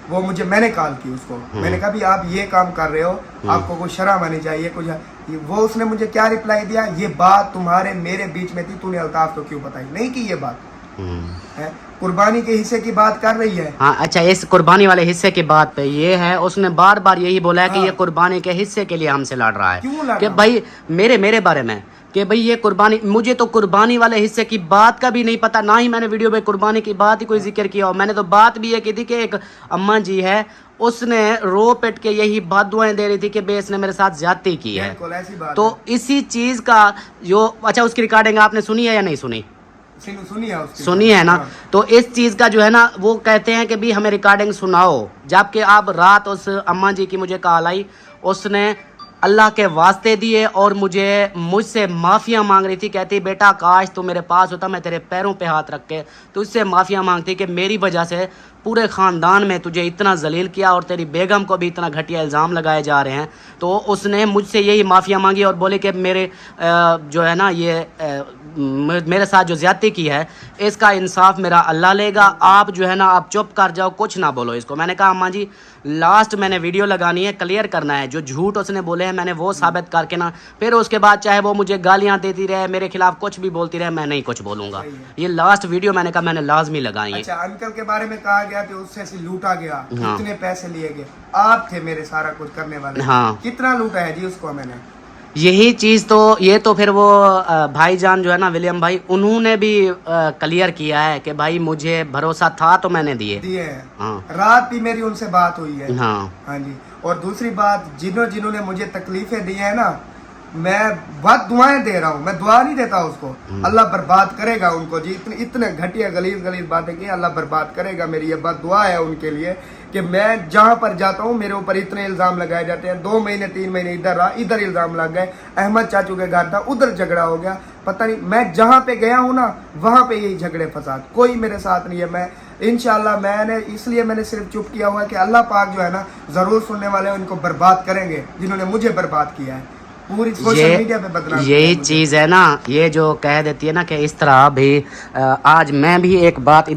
वो मुझे, मैंने कॉल की उसको, मैंने कहा भी आप ये काम कर रहे हो, आपको कोई शर्म आनी चाहिए कुछ। वो उसने मुझे क्या रिप्लाई दिया, ये बात तुम्हारे मेरे बीच में थी, तूने अल्ताफ को क्यों बताई? नहीं की ये बात है, कुर्बानी के हिस्से की बात कर रही है। हाँ अच्छा, इस कुर्बानी वाले हिस्से की बात पे ये है, उसने बार बार यही बोला है कि ये कुर्बानी के हिस्से के लिए हमसे लड़ रहा है। क्यों लड़ कि रहा? भाई मेरे बारे में कि भाई ये कुर्बानी, मुझे तो कुर्बानी वाले हिस्से की बात का भी नहीं पता, ना ही मैंने वीडियो में कुर्बानी की बात ही कोई जिक्र किया। और मैंने तो बात भी ये की थी कि एक अम्मा जी है, उसने रो पिट के यही बात दुआएं दे रही थी कि बे इसने मेरे साथ ज्यादती की है। तो इसी चीज का जो, अच्छा उसकी रिकॉर्डिंग आपने सुनी है या नहीं सुनी? सुनी है ना। तो इस चीज का जो है ना वो कहते हैं कि भी हमें रिकॉर्डिंग सुनाओ, जबकि आप रात उस अम्मा जी की मुझे कॉल आई, उसने अल्लाह के वास्ते दिए और मुझसे माफ़िया मांग रही थी। कहती बेटा काश तू मेरे पास होता, मैं तेरे पैरों पे हाथ रख के तुझसे माफ़िया मांगती कि मेरी वजह से पूरे ख़ानदान में तुझे इतना जलील किया और तेरी बेगम को भी इतना घटिया इल्ज़ाम लगाए जा रहे हैं। तो उसने मुझसे यही माफ़िया मांगी और बोले कि मेरे जो है ना ये मेरे साथ जो ज़्यादती की है इसका इंसाफ मेरा अल्लाह लेगा, आप जो है ना आप चुप कर जाओ, कुछ ना बोलो इसको। मैंने कहा अम्मा जी लास्ट मैंने वीडियो लगानी है, क्लियर करना है, जो झूठ उसने बोले हैं मैंने वो साबित करके ना, फिर उसके बाद चाहे वो मुझे गालियाँ देती रहे, मेरे खिलाफ कुछ भी बोलती रहे, मैं नहीं कुछ बोलूँगा। ये लास्ट वीडियो मैंने कहा मैंने लाजमी लगाई है। अच्छा अंकल के बारे में कहा गया कि उससे लूटा गया, कितने पैसे लिए गए, आप थे मेरे सारा कुछ करने वाले। हाँ कितना लूटा है जी उसको मैंने? यही चीज़ तो ये तो फिर वो भाईजान जो है ना विलियम भाई, उन्होंने भी क्लियर किया है कि भाई मुझे भरोसा था तो मैंने दिए हैं। हाँ रात भी मेरी उनसे बात हुई है। हाँ जी। और दूसरी बात, जिन्होंने मुझे तकलीफें दी है ना, मैं बहुत दुआएं दे रहा हूँ, मैं दुआ नहीं देता उसको, अल्लाह बर्बाद करेगा उनको जी। इतने घटिया गलीज बातें की, अल्लाह बर्बाद करेगा। मेरी ये बात दुआ है उनके लिए कि मैं जहाँ पर जाता हूँ मेरे ऊपर इतने इल्ज़ाम लगाए जाते हैं। 2 महीने 3 महीने इधर रहा, इधर इल्ज़ाम लग गए, अहमद चाचू के घर था उधर झगड़ा हो गया, पता नहीं मैं जहाँ पे गया हूँ ना वहाँ पे यही झगड़े फसाद, कोई मेरे साथ नहीं है। मैं इंशाल्लाह मैंने सिर्फ चुप किया हुआ है कि अल्लाह पाक जो है ना ज़रूर सुनने वाले उनको बर्बाद करेंगे जिन्होंने मुझे बर्बाद किया है। पूरी सोशल मीडिया पे बदनाम यही चीज़ है ना, ये जो कह देती है ना कि इस तरह भी आज मैं भी एक बात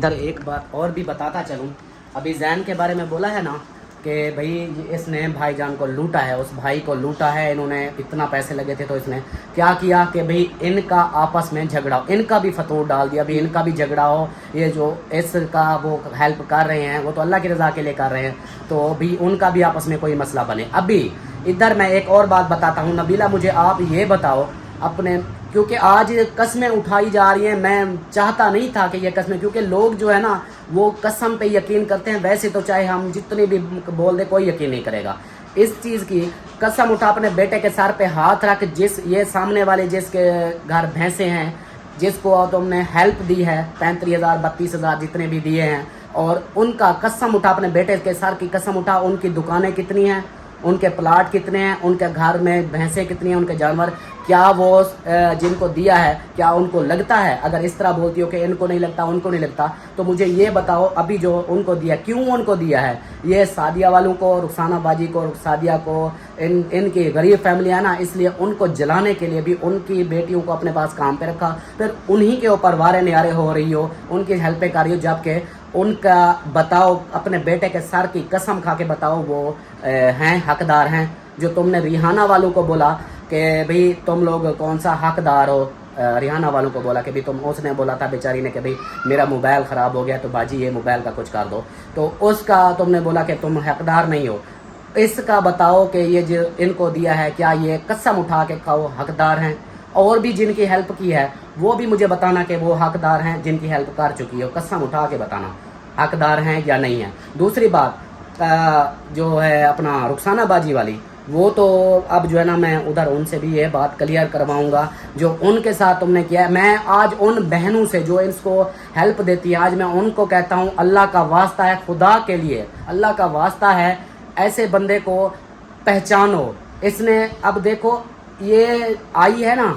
और भी बताता चलूँ। अभी जैन के बारे में बोला है ना कि भाई इसने भाईजान को लूटा है, उस भाई को लूटा है, इन्होंने इतना पैसे लगे थे तो इसने क्या किया कि भाई इनका आपस में झगड़ा हो, इनका भी फतूर डाल दिया, अभी इनका भी झगड़ा हो। ये जो इसका वो हेल्प कर रहे हैं वो तो अल्लाह की रज़ा के लिए कर रहे हैं, तो भी उनका भी आपस में कोई मसला बने। अभी इधर मैं एक और बात बताता हूँ। नबीला मुझे आप ये बताओ अपने, क्योंकि आज कस्में उठाई जा रही हैं, मैं चाहता नहीं था कि ये कस्में, क्योंकि लोग जो है ना वो कसम पे यकीन करते हैं, वैसे तो चाहे हम जितने भी बोल दे कोई यकीन नहीं करेगा। इस चीज़ की कसम उठा अपने बेटे के सर पे हाथ रख, जिस ये सामने वाले जिसके घर भैंसे हैं, जिसको तुमने हेल्प दी है 35,000 32,000 जितने भी दिए हैं, और उनका कसम उठा अपने बेटे के सर की कसम उठा, उनकी दुकानें कितनी हैं, उनके प्लाट कितने हैं, उनके घर में भैंसें कितनी हैं, उनके जानवर, क्या वो जिनको दिया है क्या उनको लगता है? अगर इस तरह बोलती हो कि इनको नहीं लगता उनको नहीं लगता, तो मुझे ये बताओ अभी जो उनको दिया क्यों उनको दिया है? ये सादिया वालों को, रुखसाना बाजी को, सादिया को, इनकी गरीब फैमिलियाँ ना, इसलिए उनको जलाने के लिए भी उनकी बेटियों को अपने पास काम पे रखा, फिर उन्हीं के ऊपर वारे न्यारे हो रही हो, उनकी हेल्पें कर रही हो, जबकि उनका बताओ अपने बेटे के सर की कसम खा के बताओ वो हैं हकदार हैं। जो तुमने रिहाना वालों को बोला कि भाई तुम लोग कौन सा हकदार हो, रिहाना वालों को बोला कि भाई तुम, उसने बोला था बेचारी ने कि भाई मेरा मोबाइल ख़राब हो गया तो बाजी ये मोबाइल का कुछ कर दो, तो उसका तुमने बोला कि तुम हकदार नहीं हो। इसका बताओ कि ये जो इनको दिया है क्या ये कसम उठा के कहो हकदार हैं? और भी जिनकी हेल्प की है वो भी मुझे बताना कि वो हकदार हैं, जिनकी हेल्प कर चुकी हो, कसम उठा के बताना हकदार हैं या नहीं है। दूसरी बात जो है अपना रुखसाना बाजी वाली, वो तो अब जो है ना मैं उधर उनसे भी ये बात क्लियर करवाऊंगा जो उनके साथ तुमने किया है। मैं आज उन बहनों से जो इसको हेल्प देती है, आज मैं उनको कहता हूँ अल्लाह का वास्ता है, खुदा के लिए अल्लाह का वास्ता है, ऐसे बंदे को पहचानो। इसने अब देखो ये आई है ना,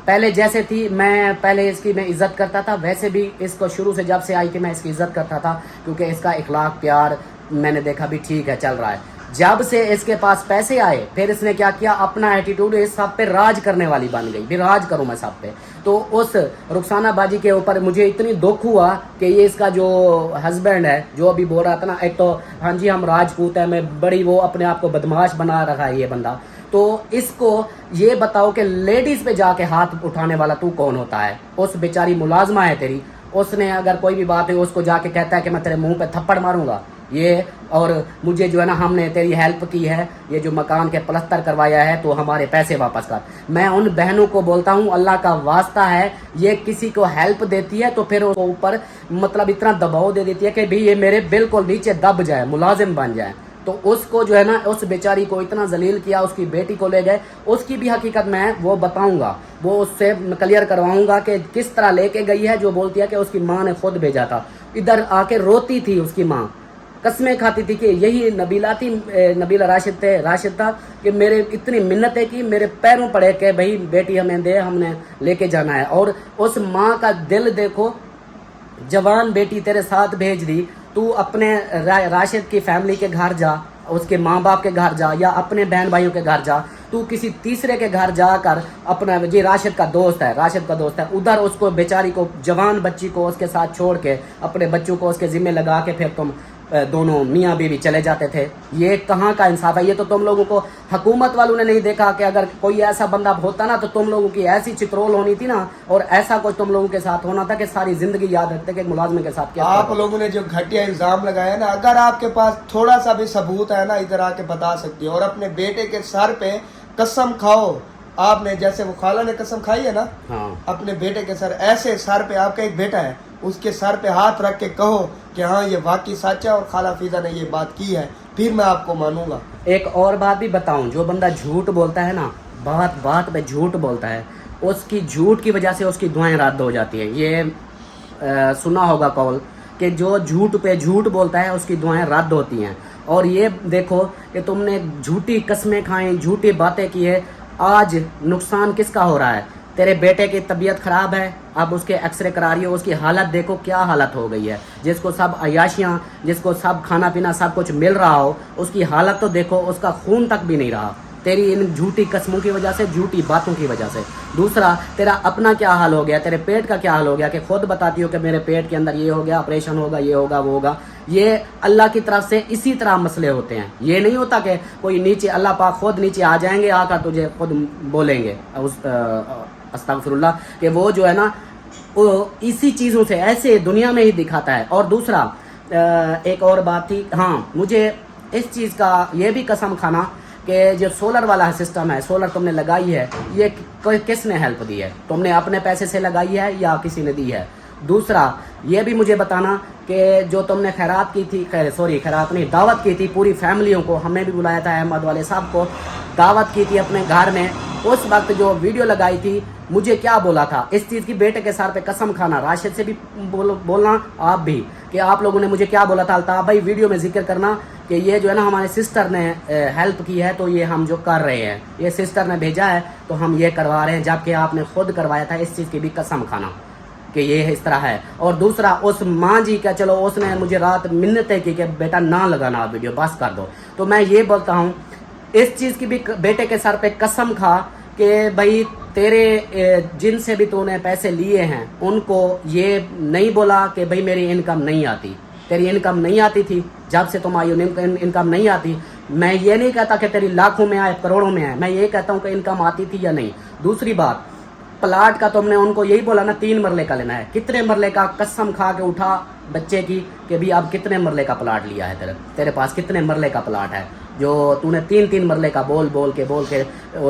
पहले जैसे थी, मैं पहले इसकी मैं इज़्ज़त करता था, वैसे भी इसको शुरू से जब से आई थी मैं इसकी इज़्ज़त करता था, क्योंकि इसका इखलाक प्यार मैंने देखा भी ठीक है चल रहा है। जब से इसके पास पैसे आए फिर इसने क्या किया, अपना एटीट्यूड इस सब पे राज करने वाली बन गई, भी राज करूँ मैं सब पे। तो उस रुखसाना बाजी के ऊपर मुझे इतनी दुख हुआ कि ये इसका जो हस्बैंड है जो अभी बोल रहा था ना, एक तो हाँ जी हम राजपूत हैं, मैं बड़ी वो अपने आप को बदमाश बना रखा है ये बंदा, तो इसको ये बताओ कि लेडीज़ पे जाके हाथ उठाने वाला तू कौन होता है? उस बेचारी मुलाजमा है तेरी, उसने अगर कोई भी बात है उसको जाके कहता है कि मैं तेरे मुंह पे थप्पड़ मारूंगा ये, और मुझे जो है ना हमने तेरी हेल्प की है, ये जो मकान के प्लस्तर करवाया है तो हमारे पैसे वापस कर। मैं उन बहनों को बोलता हूँ अल्लाह का वास्ता है, ये किसी को हेल्प देती है तो फिर उसको ऊपर मतलब इतना दबाव दे देती है कि भाई ये मेरे बिल्कुल नीचे दब जाए, मुलाजिम बन जाए, तो उसको जो है ना उस बेचारी को इतना जलील किया, उसकी बेटी को ले गए, उसकी भी हकीकत मैं वो बताऊंगा, वो उससे क्लियर करवाऊंगा कि किस तरह लेके गई है, जो बोलती है कि उसकी माँ ने खुद भेजा था। इधर आके रोती थी उसकी माँ, कसमें खाती थी कि यही नबीला थी, नबीला राशिद था कि मेरे इतनी मिन्नतें की, मेरे पैरों पड़े कि भाई बेटी हमें दे, हमने लेके जाना है। और उस माँ का दिल देखो, जवान बेटी तेरे साथ भेज दी, तू अपने राशिद की फैमिली के घर जा, उसके माँ बाप के घर जा, या अपने बहन भाइयों के घर जा, तू किसी तीसरे के घर जाकर अपना, ये राशिद का दोस्त है, उधर उसको बेचारी को, जवान बच्ची को उसके साथ छोड़ के, अपने बच्चों को उसके जिम्मे लगा के फिर तुम दोनों मियाँ बीवी चले जाते थे। ये कहाँ का इंसाफ है? ये तो तुम लोगों को हुकूमत वालों ने नहीं देखा कि अगर कोई ऐसा बंदा होता ना तो तुम लोगों की ऐसी चित्रोल होनी थी ना, और ऐसा कुछ तुम लोगों के साथ होना था कि सारी जिंदगी याद रखते कि मुलाजमे के साथ क्या। आप लोगों ने जो घटिया इल्जाम लगाया ना, अगर आपके पास थोड़ा सा भी सबूत है ना, इधर आके बता सकती हो। और अपने बेटे के सर पे कसम खाओ, आपने जैसे वो खाला ने कसम खाई है ना, हाँ। अपने बेटे के सर, ऐसे सर पे, आपका एक बेटा है उसके सर पे हाथ रख के कहो कि हाँ ये वाकई सच है और खाला फीजा ने ये बात की है, फिर मैं आपको मानूंगा। एक और बात भी बताऊं, जो बंदा झूठ बोलता है ना, बात पे झूठ बोलता है, उसकी झूठ की वजह से उसकी दुआएं रद्द हो जाती है। ये सुना होगा कौल कि जो झूठ पे झूठ बोलता है उसकी दुआएं रद्द होती हैं। और ये देखो कि तुमने झूठी कस्में खाई, झूठी बातें की है, आज नुकसान किसका हो रहा है? तेरे बेटे की तबीयत ख़राब है, अब उसके एक्सरे करा रही हो, उसकी हालत देखो क्या हालत हो गई है। जिसको सब अयाशियाँ, जिसको सब खाना पीना सब कुछ मिल रहा हो, उसकी हालत तो देखो, उसका खून तक भी नहीं रहा। तेरी इन झूठी कस्मों की वजह से, झूठी बातों की वजह से। दूसरा, तेरा अपना क्या हाल हो गया, तेरे पेट का क्या हाल हो गया कि खुद बताती हो कि मेरे पेट के अंदर ये हो गया, ऑपरेशन होगा, ये होगा, वो होगा। ये अल्लाह की तरफ से इसी तरह मसले होते हैं। ये नहीं होता कि कोई नीचे, अल्लाह पाक खुद नीचे आ जाएंगे, आकर तुझे खुद बोलेंगे अस्तगफिरुल्लाह, कि वो जो है ना वो इसी चीज़ों से ऐसे दुनिया में ही दिखाता है। और दूसरा एक और बात थी, हाँ, मुझे इस चीज़ का ये भी कसम खाना कि जो सोलर वाला सिस्टम है, सोलर तुमने लगाई है, ये किसने हेल्प दी है? तुमने अपने पैसे से लगाई है या किसी ने दी है? दूसरा, ये भी मुझे बताना कि जो तुमने खैरात की थी, खैरात नहीं, दावत की थी पूरी फैमिलियों को, हमें भी बुलाया था, अहमद वाले साहब को दावत की थी अपने घर में, उस वक्त जो वीडियो लगाई थी, मुझे क्या बोला था इस चीज़ की? बेटे के सर पे कसम खाना, राशिद से भी बोलना, आप भी, कि आप लोगों ने मुझे क्या बोला था, अल्ताफ भाई वीडियो में जिक्र करना कि ये जो है ना हमारे सिस्टर ने हेल्प की है, तो ये हम जो कर रहे हैं, ये सिस्टर ने भेजा है तो हम ये करवा रहे हैं, जबकि आपने खुद करवाया था। इस चीज़ की भी कसम खाना कि ये इस तरह है। और दूसरा, उस माँ जी का, चलो उसने मुझे रात मिन्नतें की कि बेटा ना लगाना वीडियो, बस कर दो, तो मैं ये बोलता हूँ इस चीज़ की भी बेटे के सर पे कसम खा कि भाई तेरे जिनसे भी तूने पैसे लिए हैं उनको ये नहीं बोला कि भाई मेरी इनकम नहीं आती। तेरी इनकम नहीं आती थी जब से तुम आई हो, इनकम नहीं आती। मैं ये नहीं कहता कि तेरी लाखों में आए, करोड़ों में आए, मैं ये कहता हूँ कि इनकम आती थी या नहीं। दूसरी बात, प्लाट का तुमने उनको यही बोला ना 3 मरले का लेना है, कितने मरले का? कसम खा के उठा बच्चे की कि भी अब कितने मरले का प्लाट लिया है तेरे पास, कितने मरले का प्लाट है जो तूने 3-3 मरले का बोल के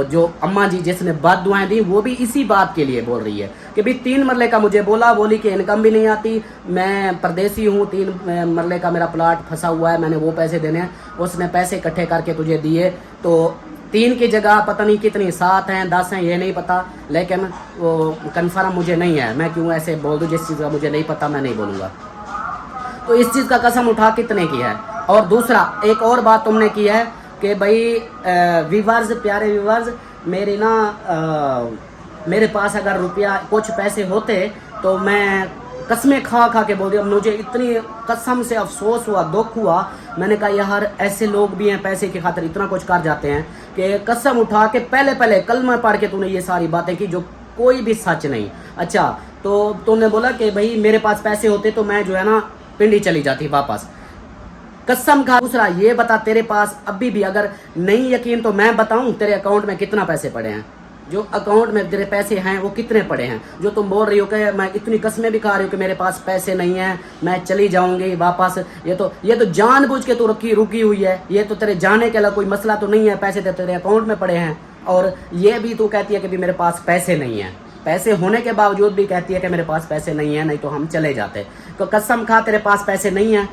जो अम्मा जी जिसने बात दुआएं दी वो भी इसी बात के लिए बोल रही है कि भी 3 मरले का मुझे बोली कि इनकम भी नहीं आती, मैं परदेसी हूँ, 3 मरले का मेरा प्लाट फंसा हुआ है, मैंने वो पैसे देने हैं। उसने पैसे इकट्ठे करके तुझे दिए, तो 3 की जगह पता नहीं कितनी, 7 हैं 10 हैं, ये नहीं पता, लेकिन वो कन्फर्म मुझे नहीं है। मैं क्यों ऐसे बोल दूँ जिस चीज़ का मुझे नहीं पता, मैं नहीं बोलूँगा। तो इस चीज़ का कसम उठा कितने की है। और दूसरा, एक और बात तुमने की है कि भाई व्यूअर्स, प्यारे व्यूअर्स, मेरे पास अगर रुपया कुछ पैसे होते तो मैं कसमें खा के बोल दिया। मुझे इतनी कसम से अफसोस हुआ, दुख हुआ, मैंने कहा यार ऐसे लोग भी हैं पैसे की खातिर इतना कुछ कर जाते हैं कि कसम उठा के पहले कलमा पढ़ के तूने ये सारी बातें की जो कोई भी सच नहीं। अच्छा, तो तूने बोला कि भाई मेरे पास पैसे होते तो मैं जो है ना पिंडी चली जाती वापस, कसम खा। दूसरा ये बता, तेरे पास अभी भी अगर नहीं यकीन तो मैं बताऊं तेरे अकाउंट में कितना पैसे पड़े हैं, जो अकाउंट में तेरे पैसे हैं वो कितने पड़े हैं, जो तुम बोल रही हो कि मैं इतनी कस्में भी खा रही हूँ कि मेरे पास पैसे नहीं हैं, मैं चली जाऊंगी वापस। ये तो जानबूझ के तू रुकी हुई है, ये तो तेरे जाने के अलावा कोई मसला तो नहीं है, पैसे तो तेरे अकाउंट में पड़े हैं। और ये भी तू कहती है कि भी मेरे पास पैसे नहीं है, पैसे होने के बावजूद भी कहती है कि मेरे पास पैसे नहीं है, नहीं तो हम चले जाते। तो कसम खा तेरे पास पैसे नहीं है,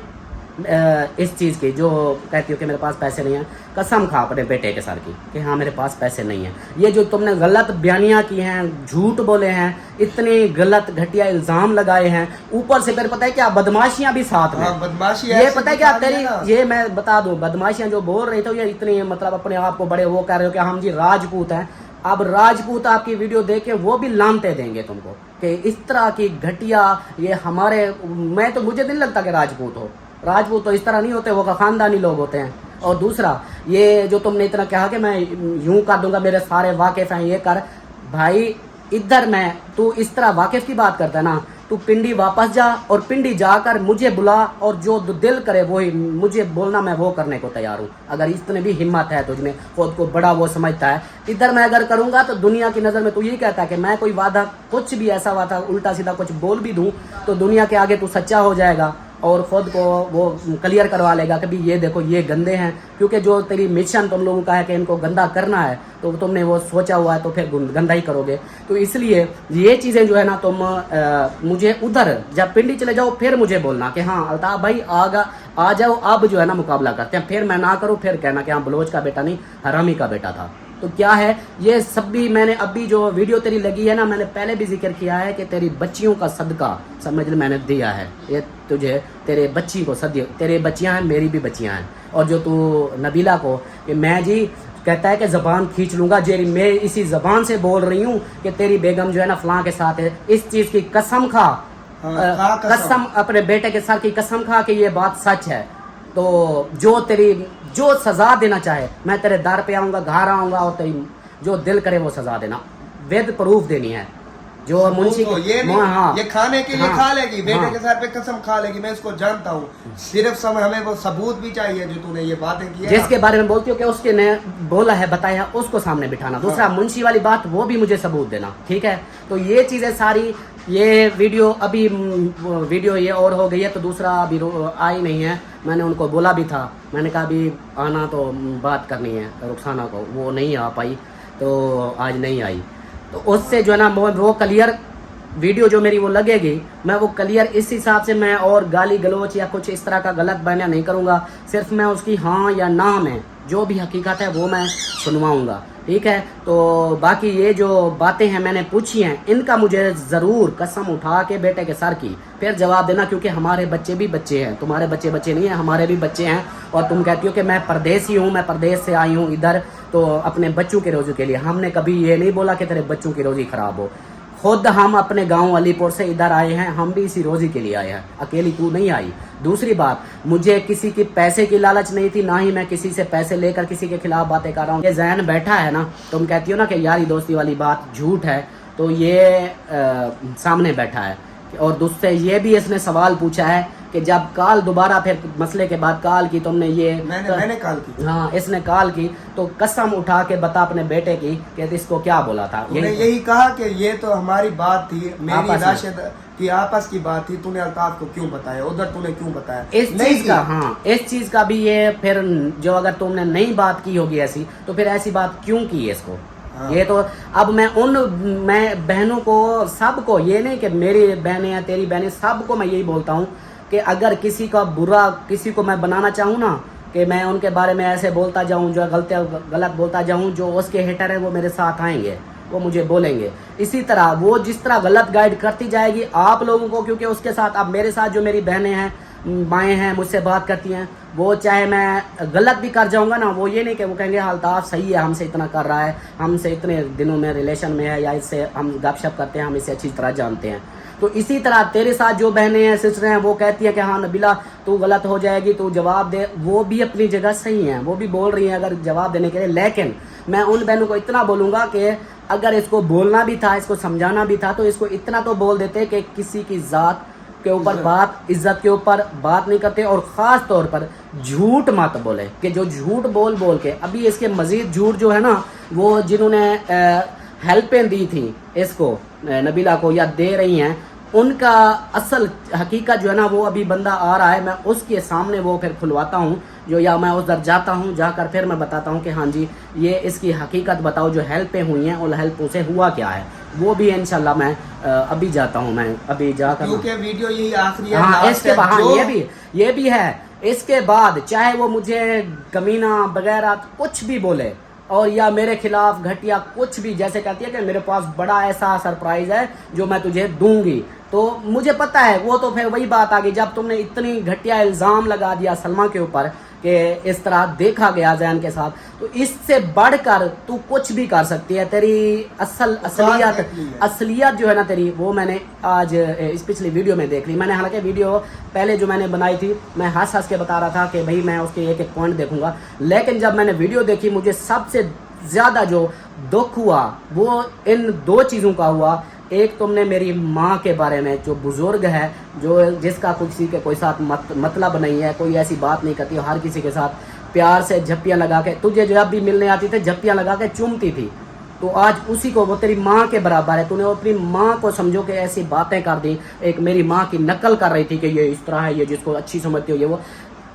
इस चीज़ की जो कहती हो कि मेरे पास पैसे नहीं है, कसम खा अपने बेटे के सर की कि हाँ मेरे पास पैसे नहीं है। ये जो तुमने गलत बयानियाँ की हैं, झूठ बोले हैं, इतने गलत घटिया इल्ज़ाम लगाए हैं, ऊपर से फिर पता है क्या बदमाशियाँ भी साथ में। बदमाशी ये पता है क्या तेरी, ये मैं बता दूँ, बदमाशियाँ जो बोल रही थी ये इतनी, मतलब अपने आप को बड़े वो कह रहे हो कि हम जी राजपूत हैं। अब राजपूत आपकी वीडियो देख के वो भी लानते देंगे तुमको कि इस तरह की घटिया, ये हमारे, मुझे नहीं लगता कि राजपूत हो, राजपूत तो इस तरह नहीं होते, वो खानदानी लोग होते हैं। और दूसरा, ये जो तुमने इतना कहा कि मैं यूं कर दूंगा, मेरे सारे वाकिफ हैं, ये कर भाई, इधर मैं, तू इस तरह वाकिफ की बात करता है ना, तू पिंडी वापस जा और पिंडी जाकर मुझे बुला और जो दिल करे वही मुझे बोलना, मैं वो करने को तैयार हूँ। अगर इतनी भी हिम्मत है तुझमें, खुद को बड़ा वो समझता है, इधर मैं अगर करूँगा तो दुनिया की नज़र में तू यही कहता है कि मैं कोई वादा, कुछ भी ऐसा वादा उल्टा सीधा कुछ बोल भी दूँ तो दुनिया के आगे तू सच्चा हो जाएगा और ख़ुद को वो क्लियर करवा लेगा कि भी ये देखो ये गंदे हैं। क्योंकि जो तेरी मिशन तुम लोगों का है कि इनको गंदा करना है, तो तुमने वो सोचा हुआ है तो फिर गंदा ही करोगे। तो इसलिए ये चीज़ें जो है ना, तुम मुझे उधर जब पिंडी चले जाओ फिर मुझे बोलना कि हाँ अल्ताफ भाई आ जाओ, अब जो है ना मुकाबला करते हैं। फिर मैं ना करूँ, फिर कहना कि हाँ बलोच का बेटा नहीं, हरामी का बेटा था। तो क्या है ये सब भी, मैंने अभी जो वीडियो तेरी लगी है ना, मैंने पहले भी जिक्र किया है कि तेरी बच्चियों का सदका समझ ले मैंने दिया है, ये तुझे तेरे बच्ची को सदियों, तेरे बच्चियां हैं, मेरी भी बच्चियां हैं। और जो तू नबीला को कि मैं जी कहता है कि ज़बान खींच लूँगा, जेरी मैं इसी ज़बान से बोल रही हूँ कि तेरी बेगम जो है ना फलां के साथ है, इस चीज़ की कसम खा, कसम अपने बेटे के साथ की कसम खा कि ये बात सच है। तो जो तेरी जो सजा देना चाहे मैं तेरे दर पे आऊँगा, घर आऊँगा और तेरी जो दिल करे वो सजा देना, विद प्रूफ देनी है। जो मुंशी ये हाँ, ये खाने के लिए हाँ, खा लेगी, बेटे हाँ, के सर पे कसम खा लेगी, मैं इसको जानता हूँ। सिर्फ समय हमें वो सबूत भी चाहिए जो तूने ये बातें की है ना। जिसके बारे में बोलती हो कि उसके ने बोला है बताया उसको सामने बिठाना। दूसरा मुंशी वाली बात वो भी मुझे सबूत देना, ठीक है। तो ये चीज़ें सारी, ये वीडियो अभी वीडियो ये और हो गई है तो दूसरा अभी आई नहीं है। मैंने उनको बोला भी था, मैंने कहा अभी आना तो बात करनी है रुखसाना को, वो नहीं आ पाई तो आज नहीं आई। तो उससे जो है ना वो क्लियर वीडियो जो मेरी वो लगेगी, मैं वो क्लियर इस हिसाब से मैं और गाली गलोच या कुछ इस तरह का गलत बयान नहीं करूँगा। सिर्फ मैं उसकी हाँ या ना में जो भी हकीकत है वो मैं सुनवाऊँगा, ठीक है। तो बाकी ये जो बातें हैं मैंने पूछी हैं, इनका मुझे ज़रूर कसम उठा के बेटे के सर की फिर जवाब देना, क्योंकि हमारे बच्चे भी बच्चे हैं, तुम्हारे बच्चे बच्चे नहीं हैं, हमारे भी बच्चे हैं। और तुम कहती हो कि मैं परदेसी हूँ, मैं परदेश से आई हूँ इधर तो अपने बच्चों की रोज़ी के लिए। हमने कभी ये नहीं बोला कि तेरे बच्चों की रोज़ी ख़राब हो। खुद हम अपने गांव अलीपुर से इधर आए हैं, हम भी इसी रोज़ी के लिए आए हैं, अकेली तू नहीं आई। दूसरी बात, मुझे किसी की पैसे की लालच नहीं थी, ना ही मैं किसी से पैसे लेकर किसी के खिलाफ बातें कर रहा हूँ। ये जहन बैठा है ना, तुम कहती हो ना कि यारी दोस्ती वाली बात झूठ है, तो ये सामने बैठा है। और दूसरे ये भी इसने सवाल पूछा है कि जब कॉल दोबारा फिर मसले के बाद कॉल की तुमने ये मैंने कॉल की, हाँ इसने कॉल की, तो कसम उठा के बता अपने बेटे की कि इसको क्या बोला था। यही कहा कि ये तो हमारी बात थी, मेरी राशिद की आपस की बात थी, तूने अल्ताफ को क्यों बताया, उधर तूने क्यों बताया इस चीज का। हाँ इस चीज का भी ये फिर जो अगर तुमने नई बात की होगी ऐसी, तो फिर ऐसी बात क्यों की है इसको। हाँ। ये तो अब मैं बहनों को सबको, ये नहीं कि मेरी बहनें या तेरी बहनें, सबको मैं यही बोलता हूँ कि अगर किसी का बुरा किसी को मैं बनाना चाहूँ ना, कि मैं उनके बारे में ऐसे बोलता जाऊँ जो गलत बोलता जाऊँ, जो उसके हेटर हैं वो मेरे साथ आएंगे, वो मुझे बोलेंगे। इसी तरह वो जिस तरह गलत गाइड करती जाएगी आप लोगों को, क्योंकि उसके साथ अब मेरे साथ जो मेरी बहनें हैं माएँ हैं मुझसे बात करती हैं, वो चाहे मैं गलत भी कर जाऊंगा ना, वो ये नहीं कि वो कहेंगे अल्ताफ सही है, हमसे इतना कर रहा है, हमसे इतने दिनों में रिलेशन में है, या इससे हम गपशप करते हैं, हम इसे अच्छी तरह जानते हैं। तो इसी तरह तेरे साथ जो बहनें हैं सिस्टरें हैं, वो कहती है कि हाँ नबीला तू गलत हो जाएगी, तू जवाब दे, वो भी अपनी जगह सही हैं, वो भी बोल रही हैं अगर जवाब देने के लिए। लेकिन मैं उन बहनों को इतना बोलूँगा कि अगर इसको बोलना भी था, इसको समझाना भी था, तो इसको इतना तो बोल देते कि किसी की ज़ात के ऊपर बात, इज्जत के ऊपर बात नहीं करते। और ख़ास तौर पर झूठ मत बोले, कि जो झूठ बोल के अभी इसके मज़ीद झूठ जो है ना, वो जिन्होंने हेल्पें दी थी इसको नबीला को या दे रही हैं, उनका असल हकीकत जो है ना वो अभी बंदा आ रहा है, मैं उसके सामने वो फिर खुलवाता हूँ जो, या मैं उधर जाता हूँ, जाकर फिर मैं बताता हूँ कि हाँ जी ये इसकी हकीकत बताओ, जो हेल्पें हुई हैं उन हेल्पों से हुआ क्या है। वो भी इंशाल्लाह मैं अभी जाता हूँ, मैं अभी जाकर, क्योंकि वीडियो यही आखिरी है। हाँ इसके बाद ये भी है, इसके बाद चाहे वो मुझे कमीना वगैरह कुछ भी बोले और या मेरे खिलाफ घटिया कुछ भी, जैसे कहती है कि मेरे पास बड़ा ऐसा सरप्राइज है जो मैं तुझे दूंगी, तो मुझे पता है वो तो फिर वही बात आ गई जब तुमने इतनी घटिया इल्ज़ाम लगा दिया सलमा के ऊपर कि इस तरह देखा गया जैन के साथ, तो इससे बढ़कर तू कुछ भी कर सकती है। तेरी असलियत जो है ना तेरी, वो मैंने आज इस पिछली वीडियो में देख ली। मैंने हालांकि वीडियो पहले जो मैंने बनाई थी मैं हंस के बता रहा था कि भाई मैं उसके एक पॉइंट देखूंगा, लेकिन जब मैंने वीडियो देखी मुझे सबसे ज़्यादा जो दुख हुआ वो इन दो चीज़ों का हुआ। एक तुमने मेरी माँ के बारे में, जो बुजुर्ग है, जो जिसका किसी के कोई साथ मतलब नहीं है, कोई ऐसी बात नहीं करती, हर किसी के साथ प्यार से झप्पियाँ लगा के, तुझे जब भी मिलने आती थी झप्पियाँ लगा के चूमती थी, तो आज उसी को वो तेरी माँ के बराबर है। तूने अपनी माँ को समझो कि ऐसी बातें कर दी, एक मेरी माँ की नकल कर रही थी कि ये इस तरह है, ये जिसको अच्छी समझती हो ये वो।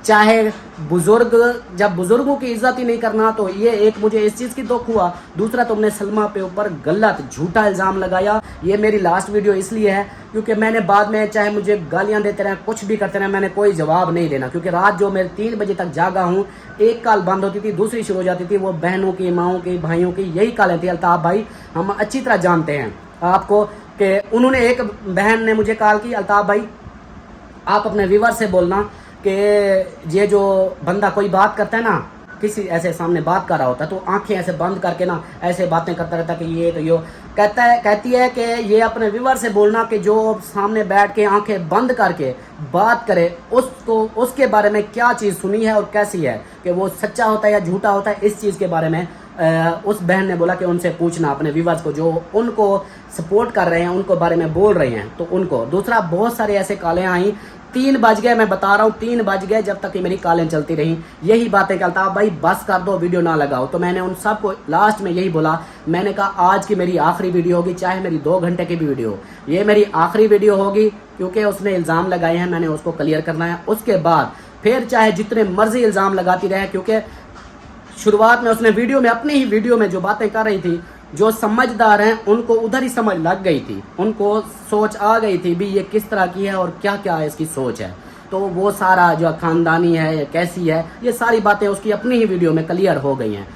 चाहे बुजुर्ग, जब बुजुर्गों की इज्जत ही नहीं करना, तो ये एक मुझे इस चीज़ की दुख हुआ। दूसरा तुमने सलमा पे ऊपर गलत झूठा इल्ज़ाम लगाया। ये मेरी लास्ट वीडियो इसलिए है क्योंकि मैंने बाद में चाहे मुझे गालियां देते रहे, कुछ भी करते रहे, मैंने कोई जवाब नहीं देना, क्योंकि रात जो मैं 3 बजे तक जागा हूँ, एक कॉल बंद होती थी दूसरी शुरू हो जाती थी, वो बहनों की, माओं की, भाइयों की यही कॉलें थी। अल्ताफ भाई हम अच्छी तरह जानते हैं आपको कि उन्होंने, एक बहन ने मुझे कॉल की, अल्ताफ भाई आप अपने व्यूअर से बोलना कि ये जो बंदा कोई बात करता है ना किसी ऐसे सामने बात कर रहा होता है तो आंखें ऐसे बंद करके ना ऐसे बातें करता रहता कि ये तो यो कहती है कि ये अपने व्यूअर से बोलना कि जो सामने बैठ के आंखें बंद करके बात करे उसको उसके बारे में क्या चीज़ सुनी है और कैसी है, कि वो सच्चा होता है या झूठा होता है, इस चीज़ के बारे में उस बहन ने बोला कि उनसे पूछना अपने व्यूअर्स को जो उनको सपोर्ट कर रहे हैं, उनको बारे में बोल रहे हैं तो उनको। दूसरा, बहुत सारे ऐसे कॉलें आई, 3 बज गए, मैं बता रहा हूँ 3 बज गए जब तक कि मेरी कॉलें चलती रही, यही बातें करता भाई बस कर दो, वीडियो ना लगाओ। तो मैंने उन सबको लास्ट में यही बोला, मैंने कहा आज की मेरी आखिरी वीडियो होगी, चाहे मेरी 2 घंटे की भी वीडियो हो, ये मेरी आखिरी वीडियो होगी क्योंकि उसने इल्ज़ाम लगाए हैं, मैंने उसको क्लियर करना है। उसके बाद फिर चाहे जितने मर्जी इल्ज़ाम लगाती रहे, क्योंकि शुरुआत में उसने वीडियो में अपनी ही वीडियो में जो बातें कर रही थी, जो समझदार हैं उनको उधर ही समझ लग गई थी, उनको सोच आ गई थी भी ये किस तरह की है और क्या क्या इसकी सोच है। तो वो सारा जो खानदानी है कैसी है, ये सारी बातें उसकी अपनी ही वीडियो में क्लियर हो गई हैं।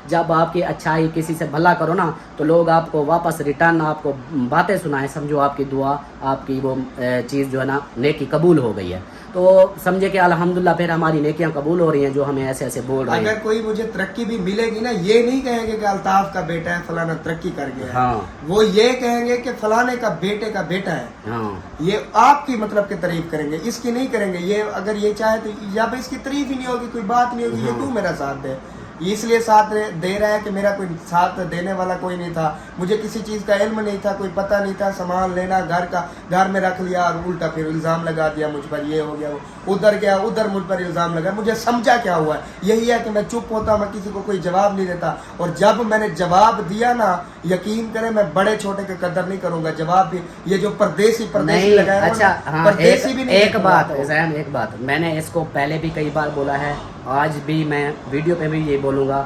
जब आपकी अच्छाई किसी से भला करो ना तो लोग आपको वापस रिटर्न आपको बातें सुनाएं, समझो आपकी दुआ, आपकी वो चीज़ जो है ना नेकी कबूल हो गई है, तो समझे कि अल्हम्दुलिल्लाह फिर हमारी नेकियां कबूल हो रही हैं जो हमें ऐसे ऐसे बोल रहे हैं। अगर कोई मुझे तरक्की भी मिलेगी ना, ये नहीं कहेंगे कि अल्ताफ का बेटा है फलाना तरक्की कर गया है, हाँ। वो ये कहेंगे कि फलाने का बेटे का बेटा है, हाँ। ये आपकी मतलब की तारीफ करेंगे, इसकी नहीं करेंगे। ये अगर ये चाहे तो जब इसकी तारीफ ही नहीं होगी, कोई बात नहीं होगी, ये क्यों मेरा साथ दे, इसलिए साथ दे रहा है कि मेरा कोई साथ देने वाला कोई नहीं था, मुझे किसी चीज़ का इल्म नहीं था, कोई पता नहीं था, सामान लेना घर में रख लिया और उल्टा फिर इल्ज़ाम लगा दिया मुझ पर, ये हो गया, उधर गया, उधर मुझ पर इल्ज़ाम लगा, मुझे समझा क्या हुआ है, यही है कि मैं चुप होता, मैं किसी को कोई जवाब नहीं देता। और जब मैंने जवाब दिया ना, यकीन करें मैं बड़े छोटे की कदर नहीं करूंगा, जवाब भी ये जो परदेसी लगाया, अच्छा हाँ, परदेसी भी नहीं। एक बात मैंने इसको पहले भी कई बार बोला है, आज भी मैं वीडियो पे भी ये बोलूँगा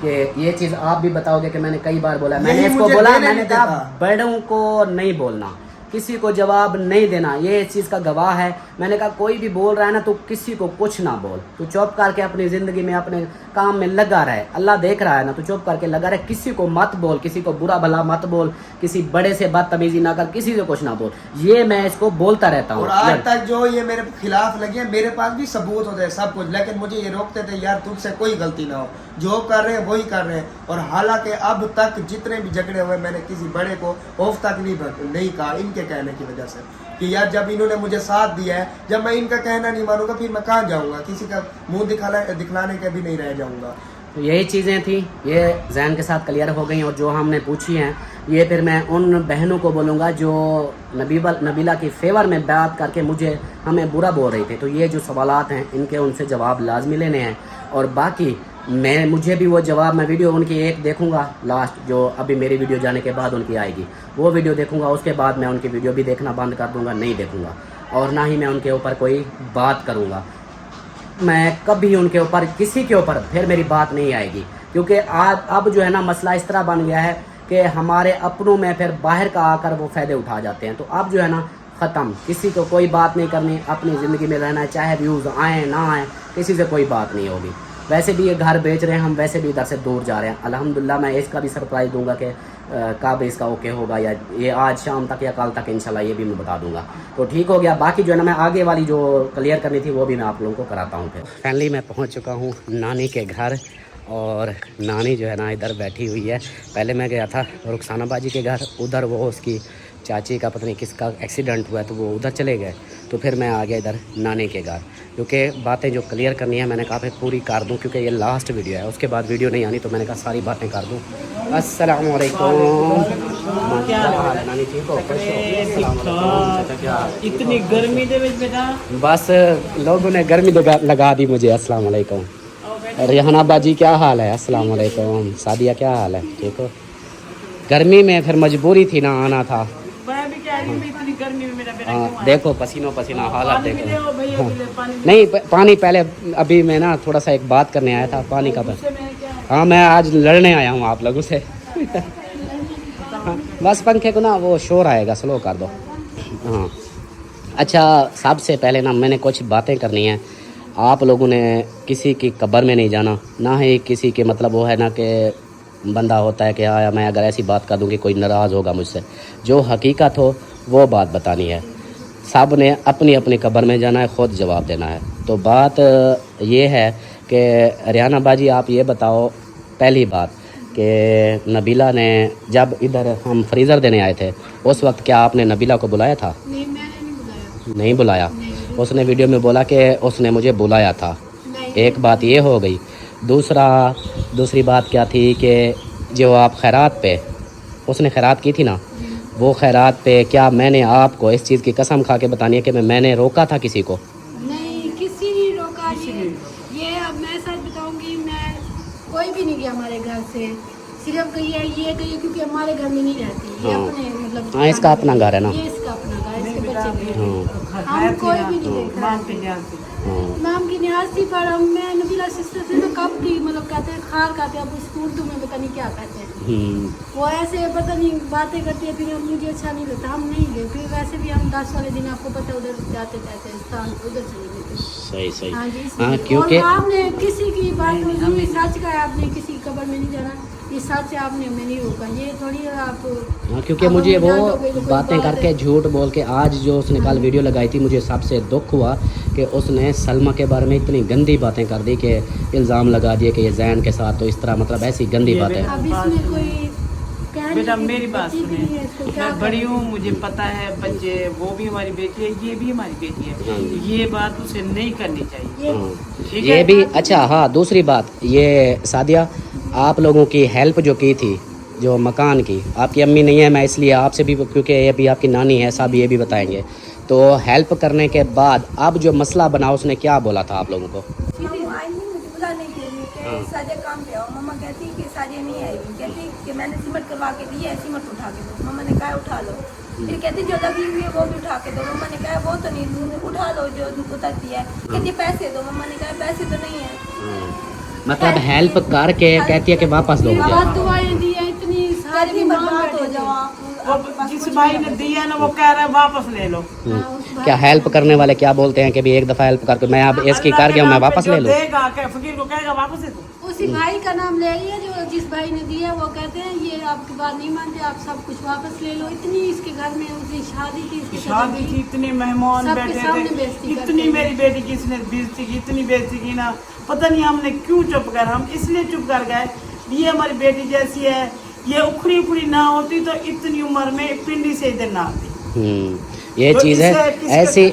कि ये चीज़ आप भी बताओगे कि मैंने कई बार बोला, मैंने इसको बोला, मैंने कहा बड़ों को नहीं बोलना, किसी को जवाब नहीं देना, ये इस चीज़ का गवाह है। मैंने कहा कोई भी बोल रहा है ना तो किसी को कुछ ना बोल, तो चुप करके अपनी ज़िंदगी में अपने काम में लगा रहे, अल्लाह देख रहा है ना, तो चुप करके लगा रहे, किसी को मत बोल, किसी को बुरा भला मत बोल, किसी बड़े से बदतमीजी ना कर, किसी से कुछ ना बोल, ये मैं इसको बोलता रहता हूँ। और आज तक जो ये मेरे खिलाफ लगे, मेरे पास भी सबूत होते हैं सब कुछ, लेकिन मुझे ये रोकते थे यार तुझसे कोई गलती ना हो, जो कर रहे हैं वही कर रहे हैं। और हालांकि अब तक जितने भी झगड़े हुए मैंने किसी बड़े को ऑफ तक नहीं कहा, इनके कहने की वजह से कि यार जब इन्होंने मुझे साथ दिया है, जब मैं इनका कहना नहीं मानूंगा फिर मैं कहाँ जाऊंगा, किसी का मुंह दिखलाने के भी नहीं रह जाऊंगा। तो यही चीज़ें थी, ये जैन के साथ क्लियर हो गई। और जो हमने पूछी हैं ये फिर मैं उन बहनों को बोलूँगा जो नबीला की फेवर में बात करके हमें बुरा बोल रही थी, तो ये जो सवालात हैं इनके उनसे जवाब लाजमी लेने हैं। और बाकी मुझे भी वो जवाब, मैं वीडियो उनकी एक देखूंगा लास्ट, जो अभी मेरी वीडियो जाने के बाद उनकी आएगी, वो वीडियो देखूंगा, उसके बाद मैं उनकी वीडियो भी देखना बंद कर दूंगा, नहीं देखूंगा, और ना ही मैं उनके ऊपर कोई बात करूंगा। मैं कभी उनके ऊपर किसी के ऊपर फिर मेरी बात नहीं आएगी, क्योंकि आज अब जो है ना मसला इस तरह बन गया है कि हमारे अपनों में फिर बाहर का आकर वो फ़ायदे उठा जाते हैं। तो अब जो है ना ख़त्म, किसी को कोई बात नहीं करनी, अपनी ज़िंदगी में रहना है, चाहे व्यूज़ आएँ ना आएँ, किसी से कोई बात नहीं होगी। वैसे भी ये घर बेच रहे हैं, हम वैसे भी इधर से दूर जा रहे हैं। अल्हम्दुलिल्लाह मैं इसका भी सरप्राइज़ दूंगा कि कब इसका ओके होगा, या ये आज शाम तक या कल तक इंशाल्लाह, ये भी मैं बता दूंगा। तो ठीक हो गया। बाकी जो है ना मैं आगे वाली जो क्लियर करनी थी वो भी मैं आप लोगों को कराता हूँ। फिर फाइनली मैं पहुँच चुका हूँ नानी के घर, और नानी जो है ना इधर बैठी हुई है। पहले मैं गया था रुखसाना बाजी के घर, उधर वो उसकी चाची का पता नहीं किसका एक्सीडेंट हुआ है तो वो उधर चले गए, तो फिर मैं आ गया इधर नानी के घर, क्योंकि बातें जो क्लियर करनी है मैंने कहा फिर पूरी कर दूं, क्योंकि ये लास्ट वीडियो है, उसके बाद वीडियो नहीं आनी, तो मैंने कहा सारी बातें कर दूं। अस्सलाम वालेकुम। क्या हाल है नानी, ठीक हो? इतनी गर्मी दे बेटा, बस लोगों ने गर्मी लगा दी मुझे। अस्सलाम वालेकुम। रेहाना बाजी क्या हाल है? अस्सलाम वालेकुम। सादिया क्या हाल है, ठीक हो? गर्मी में फिर मजबूरी थी ना, आना था। इतनी गर्मी में मेरा बेटा हाँ देखो पसीनो पसीना हालत देखो। नहीं पानी पहले, अभी मैं ना थोड़ा सा एक बात करने आया था पानी का। हाँ मैं आज लड़ने आया हूँ आप लोगों से। बस पंखे को ना वो शोर आएगा, स्लो कर दो। हाँ अच्छा, सबसे पहले ना मैंने कुछ बातें करनी है। आप लोगों ने किसी की कब्र में नहीं जाना, ना ही किसी के मतलब वो है ना कि बंदा होता है कि हाँ मैं अगर ऐसी बात कर दूँगी कोई नाराज़ होगा मुझसे। जो हकीकत हो वो बात बतानी है। सब ने अपनी अपनी कब्र में जाना है, ख़ुद जवाब देना है। तो बात ये है کہ ریحانہ باجی آپ یہ بتاؤ پہلی بات کہ نبیلہ نے جب ادھر ہم فریزر دینے آئے تھے اس وقت کیا آپ نے نبیلہ کو بلایا تھا؟ نہیں میں نے نہیں بلایا. نہیں بلایا. اس نے ویڈیو میں بولا کہ اس نے مجھے بلایا تھا. ایک بات یہ ہو گئی. دوسری بات کیا تھی کہ جو آپ خیرات پہ اس نے خیرات کی تھی نا، وہ خیرات پہ کیا میں نے آپ کو اس چیز کی قسم کھا کے بتانی ہے کہ میں نے روکا تھا کسی کو؟ نہیں کسی نے روکا. یہ اب میں سچ بتاؤں گی، میں کوئی بھی نہیں گیا ہمارے گھر سے. صرف یہ کہیے کیونکہ ہمارے گھر میں نہیں رہتی. یہ اپنے مطلب ہاں اس کا اپنا گھر ہے نا. یہ اس کا اپنا گھر ہے، اس کے بچے بھی ہیں. ہم کوئی بھی نہیں دیکھ رہا. نام کی نیاز تھی پر ہم میں نبیلہ سسٹر سے تو کب کی مطلب کہتے ہیں خار کہتے ہیں، اب اس اردو میں پتہ نہیں کیا کہتے ہیں. وہ ایسے پتہ نہیں باتیں کرتی ہے، پھر مجھے اچھا نہیں لگتا، ہم نہیں گئے. پھر ویسے بھی ہم 10 والے دن آپ کو پتہ ادھر جاتے تھے ادھر چلے گئے تھے. صحیح. ہاں جی. ہاں کیونکہ آپ نے کسی کی بات نہیں سچ کا ہے، آپ نے کسی کی قبر میں نہیں جانا، یہ سچ ہے. آپ نے ہمیں نہیں روکا، یہ تھوڑی آپ. ہاں کیونکہ مجھے وہ باتیں کر کے جھوٹ بول کے آج جو اس نے کل ویڈیو لگائی تھی، مجھے سب سے دکھ ہوا کہ اس نے سلمہ کے بارے میں اتنی گندی باتیں کر دی کہ الزام لگا دیے کہ یہ زین کے ساتھ، تو اس طرح مطلب ایسی گندی باتیں. اب اس میں کوئی بیٹا میری بات سنیں، میں بڑی ہوں، مجھے پتہ ہے بچے، وہ بھی ہماری بیٹی ہے، یہ بھی ہماری بیٹی ہے. یہ بات اسے نہیں کرنی چاہیے. یہ بھی اچھا. ہاں دوسری بات یہ سعدیہ، آپ لوگوں کی ہیلپ جو کی تھی جو مکان کی، آپ کی امی نہیں ہے، میں اس لیے آپ سے بھی کیونکہ یہ بھی آپ کی نانی ہے، صاحب یہ بھی بتائیں گے. تو ہیلپ کرنے کے بعد اب جو مسئلہ بنا اس نے کیا بولا تھا آپ لوگوں کو؟ ساجہ کام پہ آؤ. مما کہتی کہ ساجہ نہیں آئے گی، کہتی کہ میں نے سیمنٹ کروا کے دی ہے، سیمنٹ اٹھا کے دو. مما نے کہا اٹھا لو. پھر کہتی جو لگی ہوئی ہے وہ بھی اٹھا کے دو. مما نے کہا وہ تو نہیں، اٹھا لو جو اترتی ہے. کہتی پیسے دو. مما نے کہا پیسے تو نہیں ہے. مطلب ہیلپ کر کے کہتی ہے کہ واپس دو مجھے. دعائیں دی ہیں اتنی ساری برباد ہو جاؤ. جس بھائی نے دیا نا وہ کہہ رہا ہے واپس لے لو. کیا ہیلپ کرنے والے کیا بولتے ہیں کہ بھی ایک دفعہ ہیلپ کر کے میں اب اس کی کر گیا ہوں میں واپس لے لوں؟ دے گا کہ فقیر کو کہے گا واپس دے دو. اسی بھائی کا نام لے رہی ہے جو جس بھائی نے دیا، وہ کہتے ہیں یہ آپ کی بات نہیں مانتے، آپ سب کچھ واپس لے لو. اتنی اس کے گھر میں اس کی شادی تھی، اس کی شادی تھی، اتنے مہمان سب کے بیٹھے سامنے تھے، بےزتی کرتے اتنی ہیں. میری بیٹی کی اس نے بےزتی کی، اتنی بےزتی کی نا، پتہ نہیں ہم نے کیوں چپ کر، ہم اس لیے چپ کر گئے. یہ ہماری بیٹی جیسی ہے، یہ اکھڑی نہ ہوتی تو اتنی عمر میں پنڈی سے ادھر نہ آتی. یہ چیز ہے ایسی.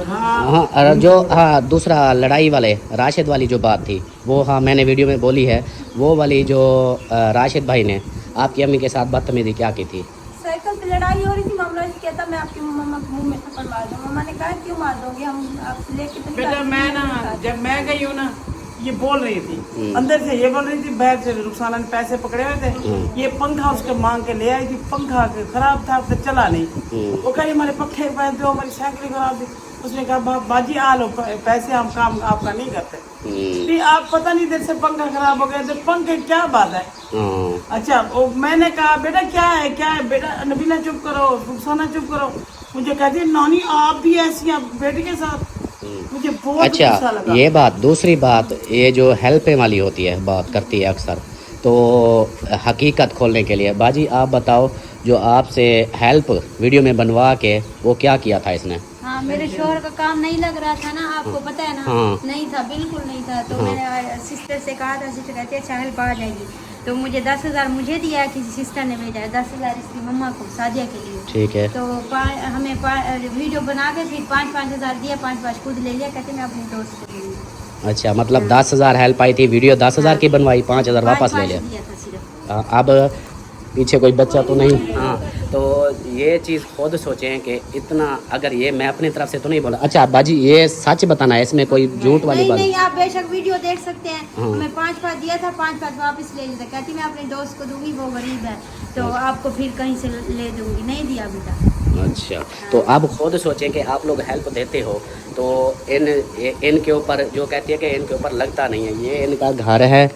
ہاں جو ہاں دوسرا لڑائی والے راشد والی جو بات تھی وہ، ہاں میں نے ویڈیو میں بولی ہے، وہ والی جو راشد بھائی نے آپ کی امی کے ساتھ بدتمیزی کیا کی تھی؟ سائیکل پہ لڑائی ہو رہی تھی. ماملہ کہتا میں آپ کی مما کو منہ میں تھپڑ مار دوں. مما نے کہا کیوں مار دو گے، ہم آپ لے کے بیٹا میں نا جب میں گئی ہوں نا، یہ بول رہی تھی اندر سے، یہ بول رہی تھی باہر سے رخسانہ نے پیسے پکڑے ہوئے تھے، یہ پنکھا اس کے مانگ کے لے آئی تھی، پنکھا خراب تھا تو چلا نہیں. وہ کہہ رہی ہمارے پکھے پہنتے ہو، ہماری سائیکل خراب تھی. اس نے کہا باجی آ لو پیسے، ہم کام آپ کا نہیں کرتے. پھر آپ پتہ نہیں دیر سے پنکھا خراب ہو گیا تو پنکھے کیا بات ہے. اچھا میں نے کہا بیٹا کیا ہے بیٹا، نبیلہ چپ کرو، رخسانہ چپ کرو. مجھے کہتی ہے نانی آپ بھی ایسی ہیں بیٹی کے ساتھ. مجھے بہت اچھا یہ بات. دوسری بات یہ جو ہیلپ والی ہوتی ہے بات کرتی ہے اکثر، تو حقیقت کھولنے کے لیے باجی آپ بتاؤ، جو آپ سے ہیلپ ویڈیو میں بنوا کے وہ کیا کیا تھا اس نے؟ ہاں میرے شوہر کا کام نہیں لگ رہا تھا نا، آپ کو پتہ ہے نا، نہیں تھا، بالکل نہیں تھا. تو میں نے سسٹر سے کہا تھا، سسٹر کہتے اچھا ہیلپ آ جائے گی. تو مجھے 10,000 مجھے دیا ہے، کسی سسٹر نے بھیجا ہے 10,000 اس کی مما کو سعدیہ کے لیے. ٹھیک ہے. تو ہمیں ویڈیو بنا کے پھر 5,000 دیا، 5 خود لے لیا، کہتے میں اپنے دوست کو لے لوں. اچھا مطلب 10,000 ہیلپ آئی تھی، ویڈیو 10,000 کی بنوائی، 5,000 واپس لے لیا. اب پیچھے کوئی بچہ تو نہیں. ہاں تو یہ چیز خود سوچیں کہ اتنا، اگر یہ میں اپنی طرف سے تو نہیں بولا. اچھا باجی یہ سچ بتانا ہے، اس میں کوئی جھوٹ والی بات نہیں. آپ بے شک ویڈیو دیکھ سکتے ہیں. ہمیں 5 دیا تھا، 5 واپس لے لیتا. کہتی میں اپنے دوست کو دوں گی، وہ غریب ہے تو آپ کو پھر کہیں سے لے دوں گی. نہیں دیا بیٹا. اچھا تو اب خود سوچیں کہ آپ لوگ ہیلپ دیتے ہو تو ان کے اوپر جو کہتی ہے کہ ان کے اوپر لگتا نہیں ہے. یہ ان کا گھر ہے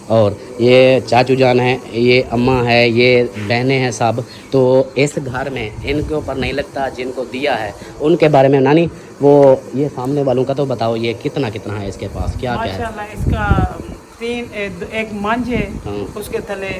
اور یہ چاچو جان ہے، یہ اماں ہے، یہ بہنیں ہیں سب، تو اس گھر میں ان کے اوپر نہیں لگتا. جن کو دیا ہے ان کے بارے میں نانی وہ یہ سامنے والوں کا تو بتاؤ، یہ کتنا ہے اس کے پاس، کیا ہے؟ ماشاءاللہ اس کا एक मंझ है, उसके थले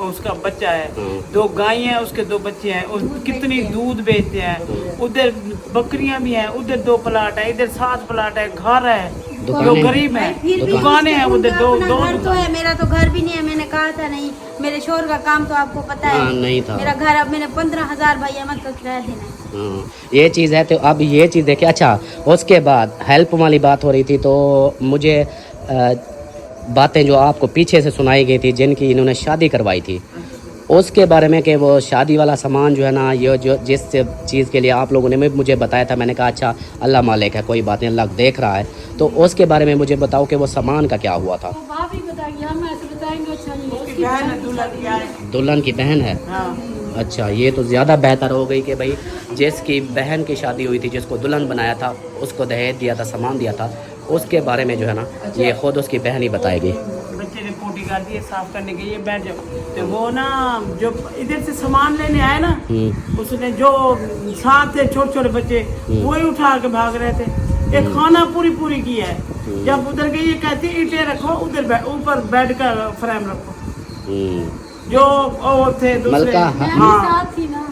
उसका बच्चा है, 2 गाय हैं, उसके 2 बच्चे हैं, और कितनी दूध बेचते हैं। उधर बकरियां भी हैं, उधर 2 प्लाट है, इधर 7 प्लाट है, घर है, जो गरीब है, दुकानें हैं उधर 2 घर तो है, मेरा तो घर भी नहीं है। मैंने कहा था नहीं, मेरे शोर का काम तो आपको पता है नहीं था मेरा घर। अब मैंने 15,000 भाई अहमद का किराया देना है। ये चीज़ है। तो अब ये चीज़ देखिए। अच्छा, उसके बाद हेल्प वाली बात हो रही थी, तो मुझे बातें जो आपको पीछे से सुनाई गई थी जिनकी इन्होंने शादी करवाई थी, उसके बारे में कि वो शादी वाला सामान जो है ना, ये जो जिस चीज़ के लिए आप लोगों ने मुझे बताया था, मैंने कहा अच्छा अल्लाह मालिक है, कोई बात नहीं, अल्लाह देख रहा है। तो उसके बारे में मुझे बताओ कि वो सामान का क्या हुआ था। तो भाभी बताएंगे, हम ऐसे बताएंगे अच्छा नहीं है। उसकी बहन है, दुल्हन की बहन है। हाँ। अच्छा, ये तो ज़्यादा बेहतर हो गई कि भाई जिसकी बहन की शादी हुई थी, जिसको दुल्हन बनाया था, उसको दहेज दिया था, सामान दिया था, उसके बारे में जो है ना ये खुद उसकी बहन ही बताएगी। बच्चे ने पोटी कर दी है, साफ करने के लिए बैठ जाओ। तो वो ना जो इधर से सामान लेने आए ना, उसने जो साथ थे छोटे छोटे बच्चे, वही उठा के भाग रहे थे। एक खाना पूरी की है। जब उधर गई, ये कहती ईंटें रखो, उधर ऊपर बेड का फ्रेम रखो। जो थे दूसरे, हाँ साथ थी ना,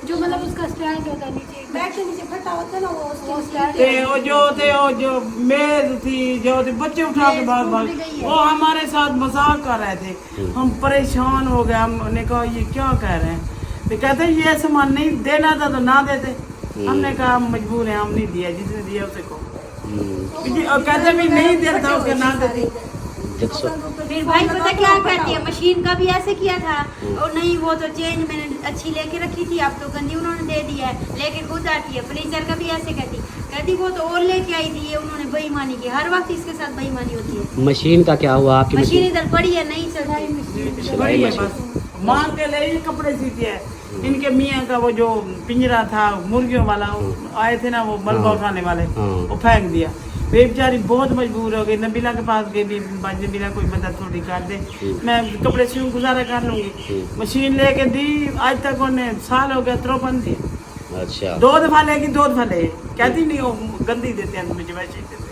जो मतलब उसका स्टैंड होता नीचे, बैग के नीचे फटा होता ना, वो स्टैंड थे। वो जो मेज थी, जो थे बच्चे उठा के भाग वो हमारे साथ मजाक कर रहे थे। हम परेशान हो गए, हमने कहा ये क्या कह रहे हैं। तो कहते ये सामान नहीं देना था तो ना देते। हमने कहा हम मजबूर हैं, हम नहीं दिया, जिसने दिया उसे को। और कहते भी नहीं देता उसका ना देती। फिर भाई पता क्या कहती है, मशीन का भी ऐसे किया था, और नहीं वो तो चेंज मैंने अच्छी लेके रखी थी, अब तो गंदी उन्होंने दे दी है, लेके खुद आती है। फर्नीचर का भी ऐसे कहती वो तो और लेके आई थी, ये उन्होंने बेईमानी की। हर वक्त इसके साथ बेईमानी होती है। मशीन का क्या हुआ आपकी? मशीन इधर पड़ी है, नहीं चलती। मांग के ले कपड़े सीती है। इनके मियाँ का वो जो पिंजरा था मुर्गियों वाला, आए थे ना वो मलबा उठाने वाले, वो फेंक दिया। वे बेचारी बहुत मजबूर हो गई। नबीला के पास गई भी, नबीला कोई मदद थोड़ी कर दे, मैं कपड़े सीऊं गुजारा कर लूँगी। मशीन लेके दी, आज तक उन्हें साल हो गया, 53 दी। अच्छा, 2 दफा लेगी, 2 दफा ले, कहती नहीं वो गंदी देते हैं, मुझे वैसे ही देते।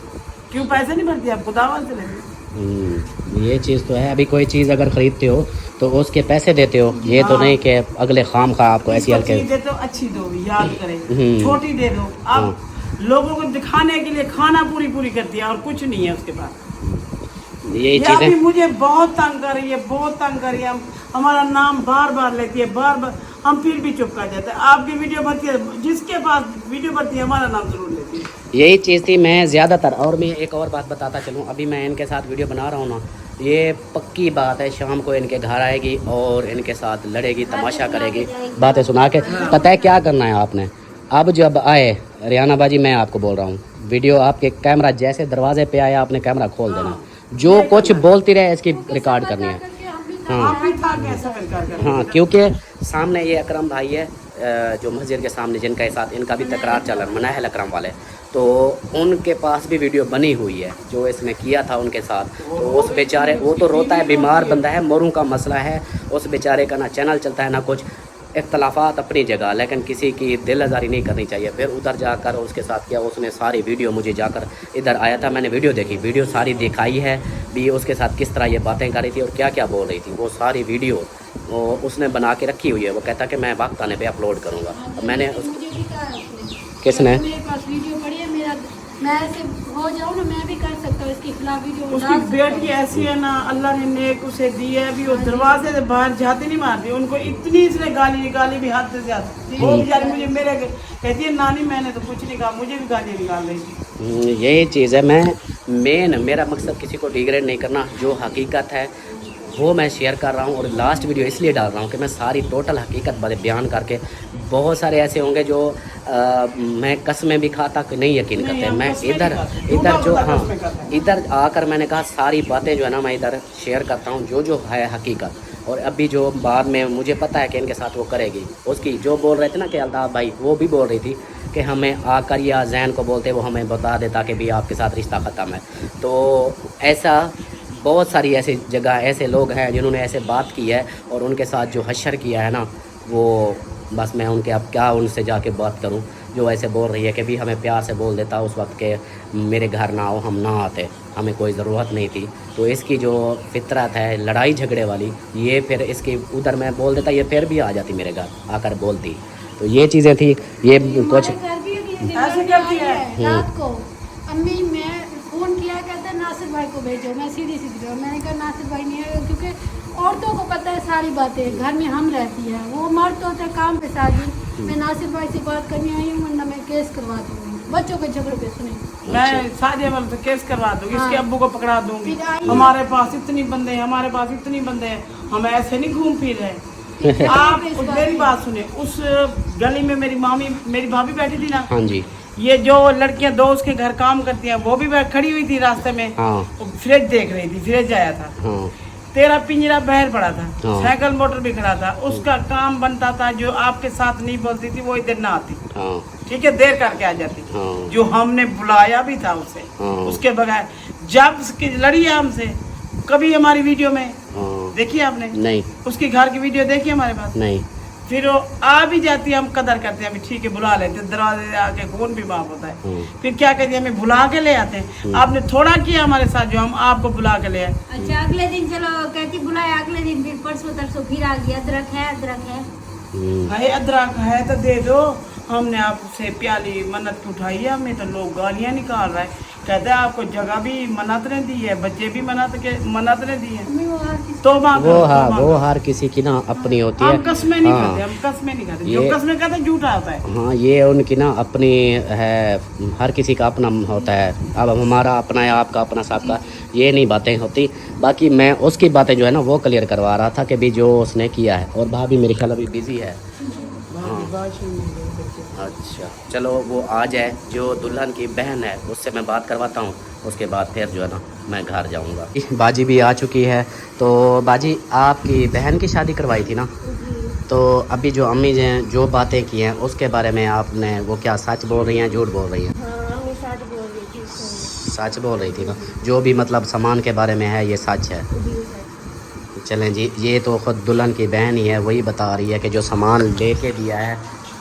क्यों पैसे नहीं भरती आप, खुदा वास्ते लेते। ये चीज़ तो है। अभी कोई चीज़ अगर खरीदते हो तो उसके पैसे देते हो, ये तो नहीं कि अगले खाम खा आपको ऐसी हल्के दे दो, अच्छी दो, याद करें, छोटी दे दो। आप लोगों को दिखाने के लिए खाना पूरी करती है और कुछ नहीं है उसके पास। ये चीज़ अभी मुझे बहुत तंग कर रही है, बहुत तंग कर रही है। हमारा नाम बार लेती है, बार हम फिर भी चुप कर जाते हैं। आपकी वीडियो बनती है, जिसके पास वीडियो बनती है हमारा नाम जरूर लेती है। यही चीज़ थी। मैं ज़्यादातर, और मैं एक और बात बताता चलूँ, अभी मैं इनके साथ वीडियो बना रहा हूँ ना, ये पक्की बात है, शाम को इनके घर आएगी और इनके साथ लड़ेगी, तमाशा करेगी, बातें सुना के। पता है क्या करना है आपने? अब जब आए रियाना बाजी, मैं आपको बोल रहा हूँ, वीडियो आपके कैमरा जैसे दरवाजे पे आया, आपने कैमरा खोल देना, जो कुछ बोलती रहे इसकी रिकॉर्ड करनी है। हाँ, क्योंकि सामने ये अकरम भाई है, जो मस्जिद के सामने जिनके साथ इनका भी तकरार चल रहा है, मनाहल अकरम वाले, तो उनके पास भी वीडियो बनी हुई है जो इसने किया था उनके साथ। तो उस बेचारे, वो तो रोता है, बीमार बंदा है, मोरों का मसला है, उस बेचारे का ना चैनल चलता है ना कुछ। इख्तलाफात अपनी जगह, लेकिन किसी की दिल आज़ारी नहीं करनी चाहिए। फिर उधर जाकर उसके साथ किया, उसने सारी वीडियो, मुझे जाकर इधर आया था, मैंने वीडियो देखी, वीडियो सारी दिखाई है भी उसके साथ किस तरह ये बातें कर रही थी और क्या क्या बोल रही थी। वो सारी वीडियो वो उसने बना के रखी हुई है। वो कहता कि मैं वक्त आने पे अपलोड करूँगा। मैंने किसने वीडियो पड़ी है, मेरा मैं ऐसे हो जाऊँ ना, मैं भी कर सकता हूँ इसके खिलाफ वीडियो। उसकी बेटी ऐसी है ना, अल्लाह ने नेक उसे दी है, अभी वो दरवाजे से बाहर जाती नहीं मारती। उनको इतनी इसने गाली निकाली भी हाथ से ज्यादा। वो बेचारी मुझे मेरे कहती है नानी मैंने तो कुछ नहीं कहा, मुझे भी गाली निकाल रही थी। यही चीज़ है। मैं मेरा मकसद किसी को डिग्रेड नहीं करना, जो हकीकत है वो मैं शेयर कर रहा हूँ। और लास्ट वीडियो इसलिए डाल रहा हूँ कि मैं सारी टोटल हकीकत बयान करके, बहुत सारे ऐसे होंगे जो मैं कसमें भी खाता कि नहीं यकीन करते। मैं इधर जो इधर आकर मैंने कहा सारी बातें जो है ना मैं इधर शेयर करता हूँ, जो है हकीकत। और अभी जो बाद में मुझे पता है कि इनके साथ वो करेगी, उसकी जो बोल रहे थे ना कि अल्ताफ़ भाई, वो भी बोल रही थी कि हमें आकर या जैन को बोलते वो हमें बता देता कि भी आपके साथ रिश्ता ख़त्म है। तो ऐसा बहुत सारी ऐसी जगह, ऐसे लोग हैं जिन्होंने ऐसे बात की है और उनके साथ जो हशर किया है ना, वो बस मैं उनके अब क्या उनसे जाके बात करूं। जो ऐसे बोल रही है कि भी हमें प्यार से बोल देता उस वक्त के मेरे घर ना आओ, हम ना आते, हमें कोई ज़रूरत नहीं थी। तो इसकी जो फितरत है लड़ाई झगड़े वाली, ये फिर इसकी उधर मैं बोल देता, ये फिर भी आ जाती मेरे घर आकर बोलती। तो ये चीज़ें थी, ये कुछ ऐसे करती है। रात को अम्मी मैं फ़ोन किया, कहते हैं नासिर भाई को भेजो। मैं सीधी मैंने कहा नासिर भाई नहीं है, क्योंकि औरतों को पता है सारी बातें, घर में हम रहती है, वो मर्द होते हैं काम पे साजी। मैं नासिर भाई से बात करने आई हूँ, वरना मैं केस करवा दूँगी बच्चों के झगड़े पे। सुने मैं साजिया वाले से केस करवा दूंगी, हाँ। इसके अब्बू को पकड़ा दूंगी। फिर आइए। हमारे पास इतनी बंदे हैं, हमारे पास इतनी बंदे हैं, हम ऐसे नहीं घूम फिर रहे। आप मेरी बात सुने, उस गली में मेरी मामी मेरी भाभी बैठी थी ना, हाँ जी, ये जो लड़कियां दो उसके घर काम करती हैं, वो भी खड़ी हुई थी रास्ते में, हाँ फ्रिज देख रही थी, फ्रिज आया था, हाँ तेरा पिंजरा बाहर पड़ा था, हाँ। साइकिल मोटर भी खड़ा था, उसका काम बनता था। जो आपके साथ नहीं बोलती थी वो इधर ना आती, हाँ ठीक है, देर करके आ जाती। हाँ। जो हमने बुलाया भी था उसे, हाँ। उसके बगैर जब उसकी लड़ी है हमसे, कभी हमारी वीडियो में हाँ। देखी आपने? नहीं उसकी घर की वीडियो देखी हमारे पास? नहीं। फिर वो आ भी जाती है, हम कदर करते हैं, अभी ठीक है बुला लेते हैं, दरवाजे से आके कौन भी माफ होता है। फिर क्या कहते हैं, हमें बुला के ले आते हैं। आपने थोड़ा किया हमारे साथ, जो हम आपको बुला के ले आए। अच्छा अगले दिन चलो कहती बुलाया, अगले दिन फिर परसों तरसों फिर आ गया, अदरक है अदरक है। भाई अदरक है तो दे दो, हमने आपसे प्याली मन्नत उठाई है, हमें तो लोग गालियां निकाल रहा है, कहते हैं आपको जगह भी मन्नत ने दी है, बच्चे भी मन्नत ने दी है। तो वो हर किसी की ना अपनी होती है। हम कसमें नहीं हाँ। खाते, हम कसमें नहीं खाते, जो कसमें खाते हैं, झूठा होता है। हाँ, ये उनकी ना अपनी है, हर किसी का अपना होता है। अब हमारा अपना है, आपका अपना, सबका, ये नहीं बातें होती। बाकी मैं उसकी बातें जो है ना वो क्लियर करवा रहा था कि भी जो उसने किया है। और भाभी मेरे ख्याल अभी बिजी है। अच्छा चलो वो आ जाए, जो दुल्हन की बहन है उससे मैं बात करवाता हूँ, उसके बाद फिर जो है ना मैं घर जाऊँगा। बाजी भी आ चुकी है। तो बाजी आपकी बहन की शादी करवाई थी ना, तो अभी जो अम्मी ने जो बातें की हैं उसके बारे में आपने वो क्या सच बोल रही हैं झूठ बोल रही हैं? सच बोल रही थी ना, जो भी मतलब सामान के बारे में है ये सच है। चलें जी, ये तो खुद दुल्हन की बहन ही है, वही बता रही है कि जो सामान लेके दिया है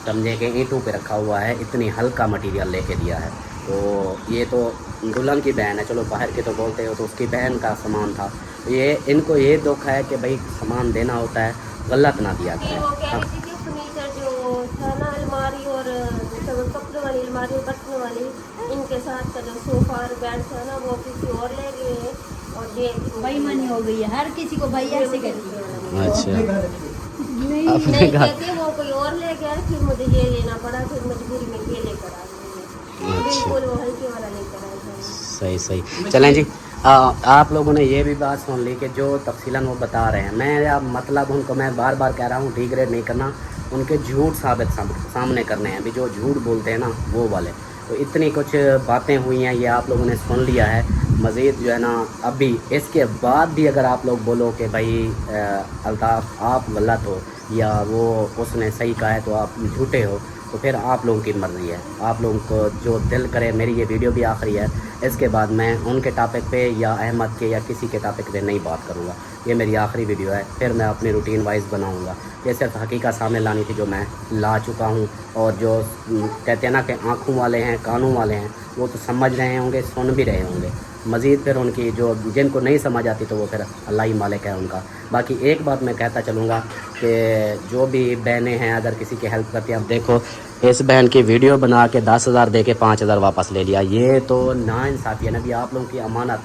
समझे कि ईंटों पे रखा हुआ है, इतनी हल्का मटेरियल लेके दिया है। तो ये तो दुल्हन की बहन है, चलो बाहर के तो बोलते हो, तो उसकी बहन का सामान था। ये इनको ये दुख है कि भाई सामान देना होता है, गलत ना दिया वो कह रही थी कि फर्नीचर जो था ना, अलमारी और कपड़े वाली अलमारी और बर्तन वाली, इनके साथ का जो सोफा और बेड था ना वो किसी और ले गए हैं, और ये बेईमानी हो गई है, हर किसी को भाई ऐसे कहती है। अच्छा नहीं नहीं कहते, वो कोई और ले गया, फिर मुझे ये लेना पड़ा, फिर मजबूरी में ये लेकर आ गई। बिल्कुल वो हल्के वाला लेकर आए। सही सही। चलें जी, आप लोगों ने ये भी बात सुन ली कि जो तफसीलन वो बता रहे हैं, मैं अब मतलब उनको मैं बार बार कह रहा हूँ डिग्रेड नहीं करना, उनके झूठ सामने करने हैं। अभी जो झूठ बोलते हैं ना वो वाले, तो इतनी कुछ बातें हुई हैं, ये आप लोगों ने सुन लिया है। मज़ीद जो है ना अभी इसके बाद भी अगर आप लोग बोलो कि भाई अल्ताफ़ आप गलत हो या वो उसने सही कहा है तो आप झूठे हो, तो फिर आप लोगों की मर्ज़ी है। आप लोगों को जो दिल करे, मेरी ये वीडियो भी आखिरी है, इसके बाद मैं उनके टॉपिक पे या अहमद के या किसी के टॉपिक पे नहीं बात करूँगा। ये मेरी आखिरी वीडियो है, फिर मैं अपनी रूटीन वाइज बनाऊँगा। ये सिर्फ हकीकत सामने लानी थी जो मैं ला चुका हूँ। और जो कहते हैं ना कि आँखों वाले हैं कानों वाले हैं, वो तो समझ रहे होंगे, सुन भी रहे होंगे। मज़ीद फिर उनकी जो जिनको नहीं समझ आती तो वो फिर अल्लाह ही मालिक है उनका। बाकी एक बात मैं कहता चलूँगा कि जो भी बहनें हैं अगर किसी की हेल्प करती हैं, अब देखो इस बहन की वीडियो बना के 10,000 दे के 5,000 वापस ले लिया, ये तो नाइंसाफ़ी है ना। भी आप लोगों की अमानत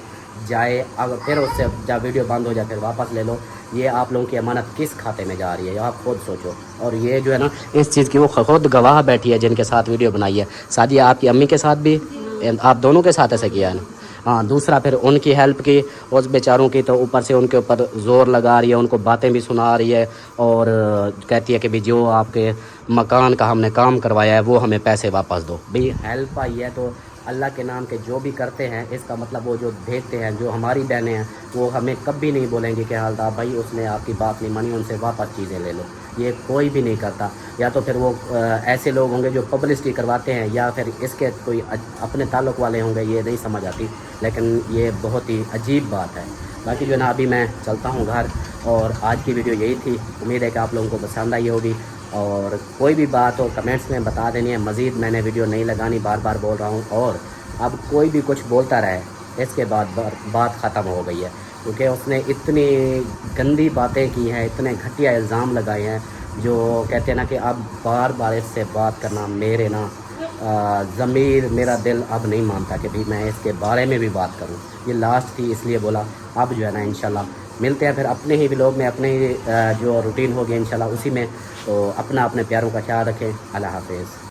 जाए, अगर फिर उससे जब वीडियो बंद हो जाए फिर वापस ले लो, ये आप लोगों की अमानत किस खाते में जा रही है आप खुद सोचो। और ये जो है ना इस चीज़ की वो खुद गवाह बैठी है जिनके साथ वीडियो बनाई है। शादी आपकी अम्मी के साथ भी, आप दोनों के साथ ऐसे किया है ना। हाँ, दूसरा फिर उनकी हेल्प की उस बेचारों की, तो ऊपर से उनके ऊपर ज़ोर लगा रही है, उनको बातें भी सुना रही है और कहती है कि भाई जो आपके मकान का हमने काम करवाया है वो हमें पैसे वापस दो। भाई हेल्प आई है तो अल्लाह के नाम के जो भी करते हैं, इसका मतलब वो जो भेजते हैं, जो हमारी बहनें हैं, वो हमें कभी नहीं बोलेंगे कि हालदा भाई उसने आपकी बात नहीं मानी, उनसे वापस चीज़ें ले लो। ये कोई भी नहीं करता। या तो फिर वो ऐसे लोग होंगे जो पब्लिसिटी करवाते हैं, या फिर इसके कोई अपने ताल्लुक़ वाले होंगे, ये नहीं समझ आती। लेकिन ये बहुत ही अजीब बात है। बाकी जो है ना अभी मैं चलता हूँ घर, और आज की वीडियो यही थी। उम्मीद है कि आप लोगों को पसंद आई होगी। اور کوئی بھی بات ہو کمنٹس میں بتا دینی ہے. مزید میں نے ویڈیو نہیں لگانی، بار بار بول رہا ہوں. اور اب کوئی بھی کچھ بولتا رہے اس کے بعد بات ختم ہو گئی ہے، کیونکہ اس نے اتنی گندی باتیں کی ہیں، اتنے گھٹیا الزام لگائے ہیں، جو کہتے ہیں نا کہ اب بار بار اس سے بات کرنا میرے نا ضمیر، میرا دل اب نہیں مانتا کہ بھی میں اس کے بارے میں بھی بات کروں. یہ لاسٹ تھی اس لیے بولا. اب جو ہے نا انشاءاللہ ملتے ہیں پھر اپنے ہی ولاگ میں، اپنے ہی جو روٹین ہوگی انشاءاللہ اسی میں. تو اپنے پیاروں کا خیال رکھیں. اللہ حافظ.